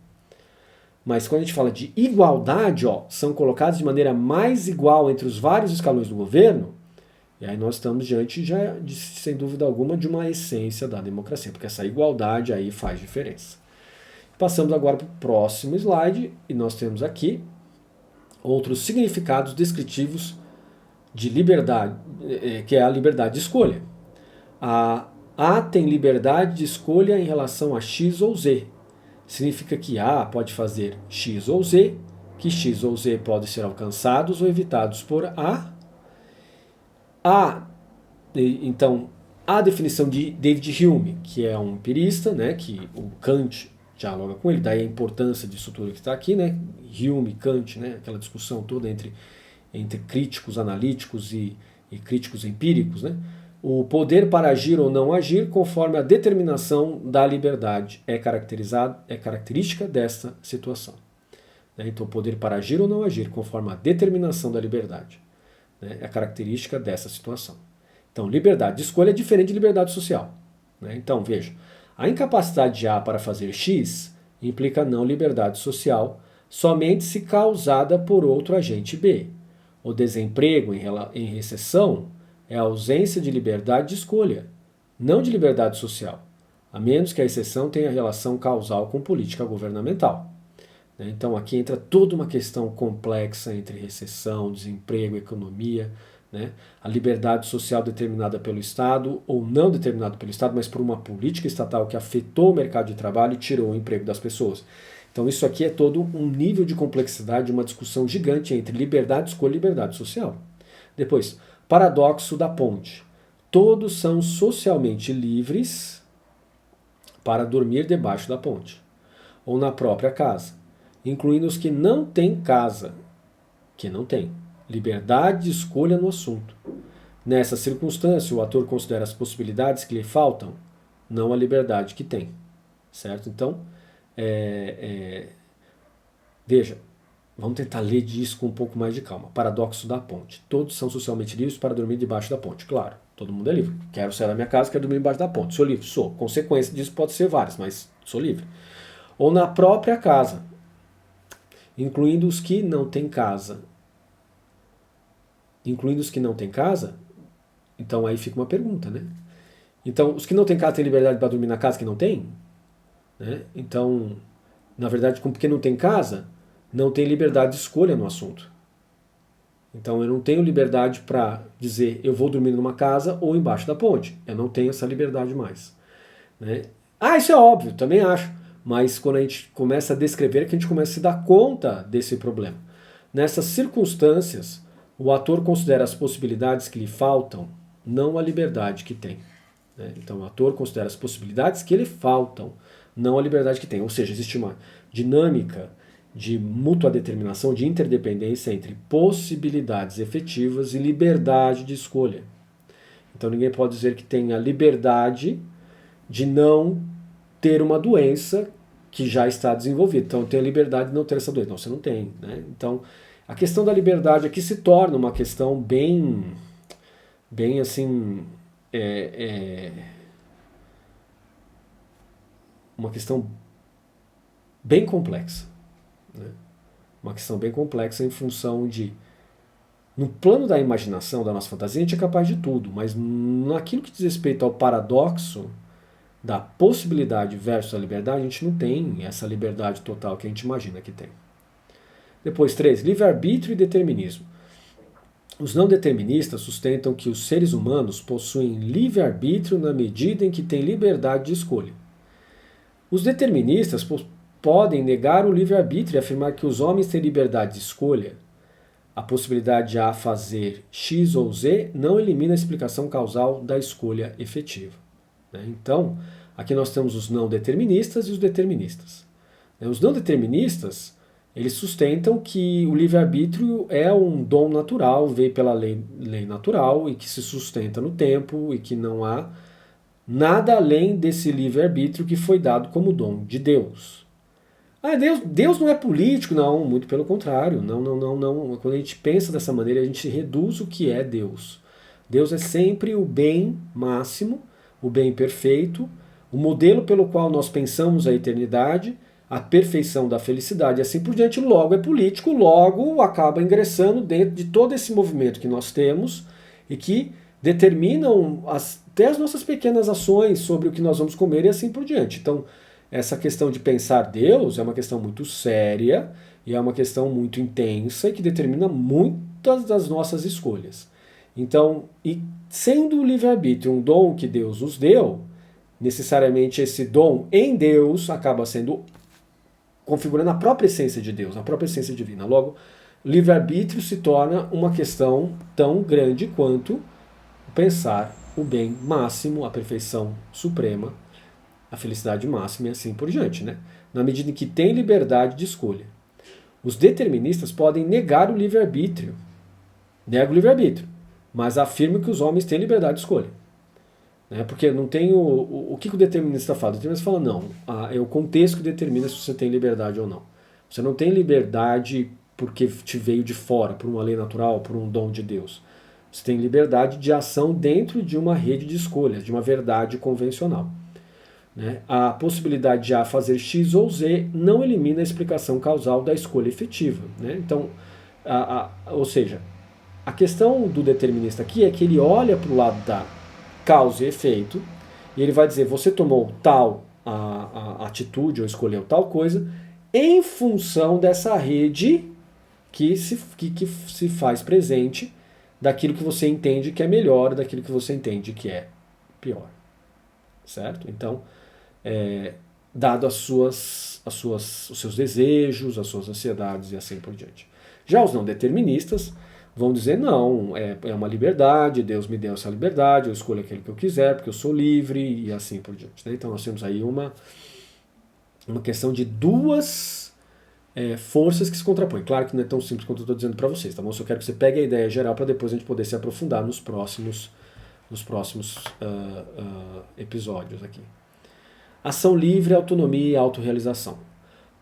Mas quando a gente fala de igualdade, são colocados de maneira mais igual entre os vários escalões do governo, e aí nós estamos diante, já, sem dúvida alguma, de uma essência da democracia, porque essa igualdade aí faz diferença. Passamos agora para o próximo slide, e nós temos aqui outros significados descritivos de liberdade, que é a liberdade de escolha. A tem liberdade de escolha em relação a X ou Z. Significa que A pode fazer X ou Z, que X ou Z podem ser alcançados ou evitados por A. Então, a definição de David Hume, que é um empirista, né, que o Kant dialoga com ele, daí a importância disso tudo que está aqui, né, Hume, Kant, né, aquela discussão toda entre críticos analíticos e críticos empíricos, né? O poder para agir ou não agir conforme a determinação da liberdade é característica desta situação. Então, o poder para agir ou não agir conforme a determinação da liberdade é característica dessa situação. Então, liberdade de escolha é diferente de liberdade social. Então, veja, a incapacidade de A para fazer X implica não liberdade social, somente se causada por outro agente B. O desemprego em recessão é a ausência de liberdade de escolha, não de liberdade social, a menos que a exceção tenha relação causal com política governamental. Então aqui entra toda uma questão complexa entre recessão, desemprego, economia, né? A liberdade social determinada pelo Estado ou não determinada pelo Estado, mas por uma política estatal que afetou o mercado de trabalho e tirou o emprego das pessoas. Então isso aqui é todo um nível de complexidade, uma discussão gigante entre liberdade de escolha e liberdade social. Depois, paradoxo da ponte. Todos são socialmente livres para dormir debaixo da ponte, ou na própria casa, incluindo os que não têm casa, que não têm liberdade de escolha no assunto. Nessa circunstância, o ator considera as possibilidades que lhe faltam, não a liberdade que tem. Certo? Então, veja, vamos tentar ler disso com um pouco mais de calma. Paradoxo da ponte. Todos são socialmente livres para dormir debaixo da ponte. Claro, todo mundo é livre. Quero sair da minha casa, quero dormir debaixo da ponte. Sou livre? Sou. Consequência disso pode ser várias, mas sou livre. Ou na própria casa, incluindo os que não têm casa. Incluindo os que não têm casa? Então aí fica uma pergunta, né? Então, os que não têm casa têm liberdade para dormir na casa que não tem? Né? Então, na verdade, porque não tem casa, não tem liberdade de escolha no assunto. Então eu não tenho liberdade para dizer eu vou dormir numa casa ou embaixo da ponte. Eu não tenho essa liberdade mais. Né? Isso é óbvio, também acho. Mas quando a gente começa a descrever, é que a gente começa a se dar conta desse problema. Nessas circunstâncias, o ator considera as possibilidades que lhe faltam, não a liberdade que tem. Né? Então o ator considera as possibilidades que lhe faltam, não a liberdade que tem. Ou seja, existe uma dinâmica de mútua determinação, de interdependência entre possibilidades efetivas e liberdade de escolha. Então ninguém pode dizer que tem a liberdade de não ter uma doença que já está desenvolvida. Então eu tenho a liberdade de não ter essa doença. Não, você não tem, né? Então a questão da liberdade aqui se torna uma questão bem assim, uma questão bem complexa, né? Uma questão bem complexa em função de, no plano da imaginação, da nossa fantasia, a gente é capaz de tudo, mas naquilo que diz respeito ao paradoxo da possibilidade versus a liberdade, a gente não tem essa liberdade total que a gente imagina que tem. Depois, 3. Livre-arbítrio e determinismo. Os não deterministas sustentam que os seres humanos possuem livre-arbítrio na medida em que têm liberdade de escolha. Os deterministas podem negar o livre-arbítrio e afirmar que os homens têm liberdade de escolha. A possibilidade de A fazer X ou Z não elimina a explicação causal da escolha efetiva. Então, aqui nós temos os não deterministas e os deterministas. Os não deterministas, eles sustentam que o livre-arbítrio é um dom natural, veio pela lei natural e que se sustenta no tempo e que não há nada além desse livre-arbítrio que foi dado como dom de Deus. Deus não é político, não, muito pelo contrário. Não. Quando a gente pensa dessa maneira, a gente reduz o que é Deus. Deus é sempre o bem máximo, o bem perfeito, o modelo pelo qual nós pensamos a eternidade, a perfeição da felicidade e assim por diante. Logo é político, logo acaba ingressando dentro de todo esse movimento que nós temos e que determinam até as nossas pequenas ações sobre o que nós vamos comer e assim por diante. Então, essa questão de pensar Deus é uma questão muito séria e é uma questão muito intensa e que determina muitas das nossas escolhas. Então, e sendo o livre-arbítrio um dom que Deus nos deu, necessariamente esse dom em Deus acaba sendo configurando a própria essência de Deus, a própria essência divina. Logo, o livre-arbítrio se torna uma questão tão grande quanto pensar o bem máximo, a perfeição suprema, a felicidade máxima e assim por diante, né? Na medida em que tem liberdade de escolha. Os deterministas podem negar o livre-arbítrio, negam o livre-arbítrio, mas afirmam que os homens têm liberdade de escolha. Né? Porque não tem o que o determinista fala? O determinista fala, não, é o contexto que determina se você tem liberdade ou não. Você não tem liberdade porque te veio de fora, por uma lei natural, por um dom de Deus. Você tem liberdade de ação dentro de uma rede de escolhas, de uma verdade convencional. Né? A possibilidade de A fazer X ou Z não elimina a explicação causal da escolha efetiva. Né? Então, ou seja, a questão do determinista aqui é que ele olha para o lado da causa e efeito e ele vai dizer, você tomou tal a atitude ou escolheu tal coisa em função dessa rede que se faz presente daquilo que você entende que é melhor, daquilo que você entende que é pior. Certo? Então, dado os seus desejos, as suas ansiedades e assim por diante. Já os não deterministas vão dizer, não, é uma liberdade, Deus me deu essa liberdade, eu escolho aquilo que eu quiser, porque eu sou livre e assim por diante. Né? Então nós temos aí uma questão de duas forças que se contrapõem. Claro que não é tão simples quanto eu estou dizendo para vocês, tá bom? Só quero que você pegue a ideia geral para depois a gente poder se aprofundar nos próximos episódios aqui. Ação livre, autonomia e autorrealização.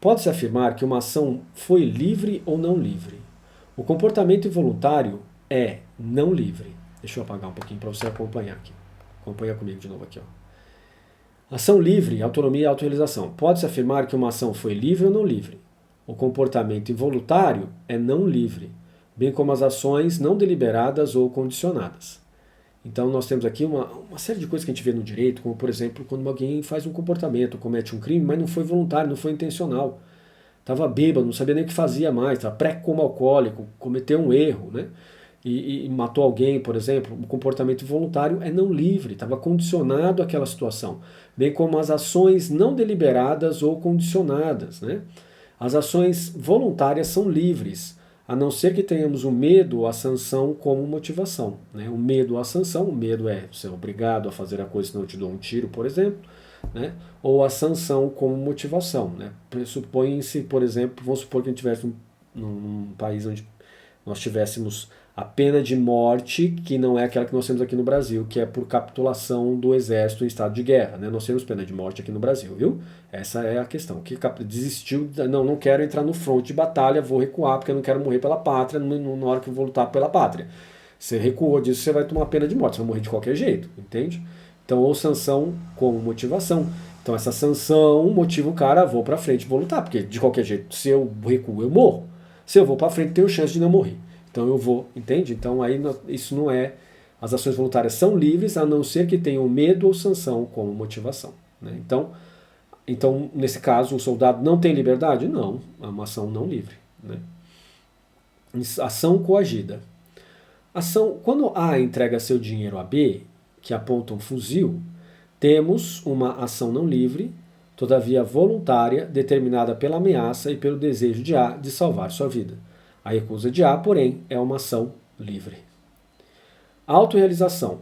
Pode-se afirmar que uma ação foi livre ou não livre. O comportamento involuntário é não livre. Deixa eu apagar um pouquinho para você acompanhar aqui. Acompanha comigo de novo aqui. Ação livre, autonomia e autorrealização. Pode-se afirmar que uma ação foi livre ou não livre. O comportamento involuntário é não livre, bem como as ações não deliberadas ou condicionadas. Então nós temos aqui uma série de coisas que a gente vê no direito, como por exemplo, quando alguém faz um comportamento, comete um crime, mas não foi voluntário, não foi intencional. Estava bêbado, não sabia nem o que fazia mais, estava pré-coma alcoólico, cometeu um erro, né? E matou alguém, por exemplo. O comportamento voluntário é não livre, estava condicionado àquela situação. Bem como as ações não deliberadas ou condicionadas, né? As ações voluntárias são livres, a não ser que tenhamos o medo ou a sanção como motivação. Né? O medo ou a sanção, o medo é ser obrigado a fazer a coisa senão eu te dou um tiro, por exemplo, né? Ou a sanção como motivação. Né? Pressupõe-se, por exemplo, vamos supor que a gente estivesse num país onde nós tivéssemos A pena de morte, que não é aquela que nós temos aqui no Brasil, que é por capitulação do exército em estado de guerra, né? Nós temos pena de morte aqui no Brasil, viu? Essa é a questão. Que desistiu, não quero entrar no fronte de batalha, vou recuar porque eu não quero morrer pela pátria na hora que eu vou lutar pela pátria. Você recuou disso, você vai tomar pena de morte, você vai morrer de qualquer jeito, entende? Então, ou sanção como motivação. Então, essa sanção motiva o cara, vou pra frente, vou lutar, porque de qualquer jeito, se eu recuo, eu morro. Se eu vou pra frente, tenho chance de não morrer. Então eu vou, entende? Então aí isso não é... As ações voluntárias são livres, a não ser que tenham medo ou sanção como motivação, né? Então, nesse caso, o soldado não tem liberdade? Não, é uma ação não livre, né? Ação coagida. Quando A entrega seu dinheiro a B, que aponta um fuzil, temos uma ação não livre, todavia voluntária, determinada pela ameaça e pelo desejo de A de salvar sua vida. A recusa de A, porém, é uma ação livre. Autorrealização.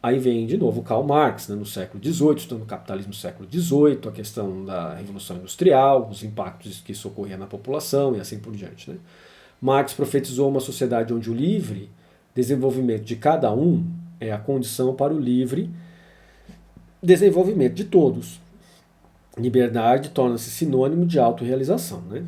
Aí vem de novo Karl Marx, né, no século XVIII, estudando o capitalismo no século XVIII, a questão da Revolução Industrial, os impactos que isso ocorria na população e assim por diante, né? Marx profetizou uma sociedade onde o livre desenvolvimento de cada um é a condição para o livre desenvolvimento de todos. Liberdade torna-se sinônimo de autorrealização, né?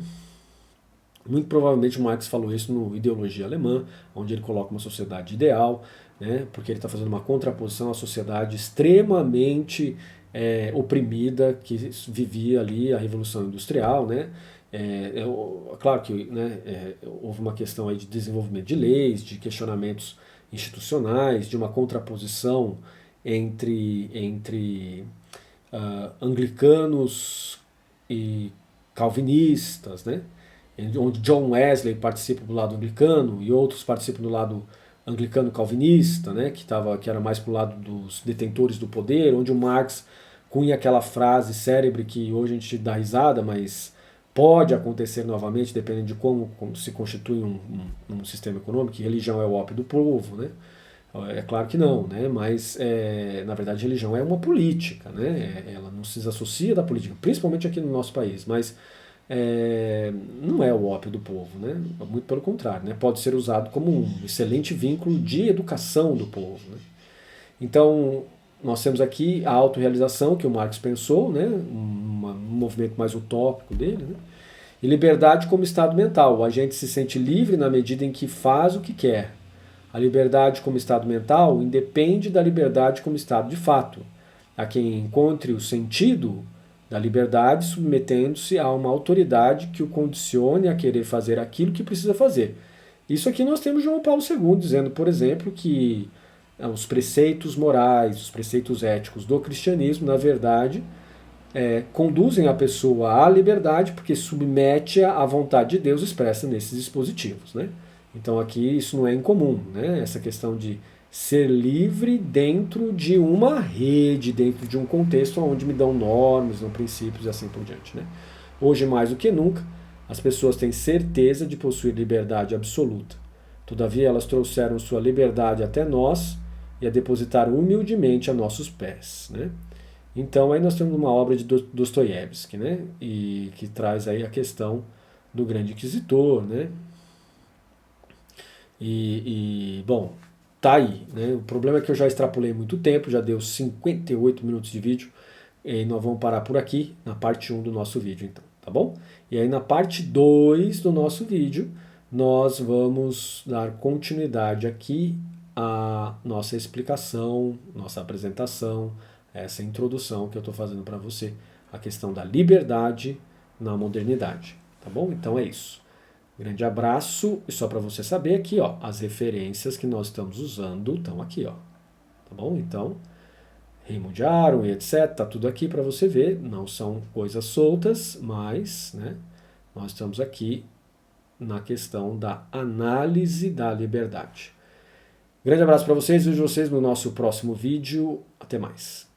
Muito provavelmente Marx falou isso no Ideologia Alemã, onde ele coloca uma sociedade ideal, né, porque ele está fazendo uma contraposição à sociedade extremamente oprimida que vivia ali a Revolução Industrial, né? Claro que, né, houve uma questão aí de desenvolvimento de leis, de questionamentos institucionais, de uma contraposição entre anglicanos e calvinistas, né? Onde John Wesley participa do lado anglicano e outros participam do lado anglicano calvinista, né, que era mais para o lado dos detentores do poder, onde o Marx cunha aquela frase célebre que hoje a gente dá risada, mas pode acontecer novamente, dependendo de como se constitui um sistema econômico, que religião é o ópio do povo, né? É claro que não, né? Mas na verdade religião é uma política, né? Ela não se associa da política, principalmente aqui no nosso país, mas não é o ópio do povo, né? Muito pelo contrário, né? Pode ser usado como um excelente vínculo de educação do povo, né? Então, nós temos aqui a autorrealização que o Marx pensou, né? Um movimento mais utópico dele, né? E liberdade como estado mental. O agente se sente livre na medida em que faz o que quer. A liberdade como estado mental independe da liberdade como estado de fato. Há quem encontre o sentido da liberdade submetendo-se a uma autoridade que o condicione a querer fazer aquilo que precisa fazer. Isso aqui nós temos João Paulo II dizendo, por exemplo, que os preceitos morais, os preceitos éticos do cristianismo, na verdade, conduzem a pessoa à liberdade porque submete-a à vontade de Deus expressa nesses dispositivos, né? Então aqui isso não é incomum, né? Essa questão de ser livre dentro de uma rede, dentro de um contexto onde me dão normas, dão princípios e assim por diante, né? Hoje, mais do que nunca, as pessoas têm certeza de possuir liberdade absoluta. Todavia, elas trouxeram sua liberdade até nós e a depositaram humildemente a nossos pés, né? Então, aí nós temos uma obra de Dostoiévski, né? E que traz aí a questão do grande inquisitor, né? Bom, tá aí, né? O problema é que eu já extrapolei muito tempo, já deu 58 minutos de vídeo, e nós vamos parar por aqui, na parte 1 do nosso vídeo, então, tá bom? E aí na parte 2 do nosso vídeo, nós vamos dar continuidade aqui à nossa explicação, nossa apresentação, essa introdução que eu estou fazendo para você, a questão da liberdade na modernidade, tá bom? Então é isso. Grande abraço, e só para você saber aqui, ó, as referências que nós estamos usando estão aqui, ó. Tá bom? Então, Raymond Aron e etc, tá tudo aqui para você ver, não são coisas soltas, mas, né, nós estamos aqui na questão da análise da liberdade. Grande abraço para vocês, vejo vocês no nosso próximo vídeo, até mais.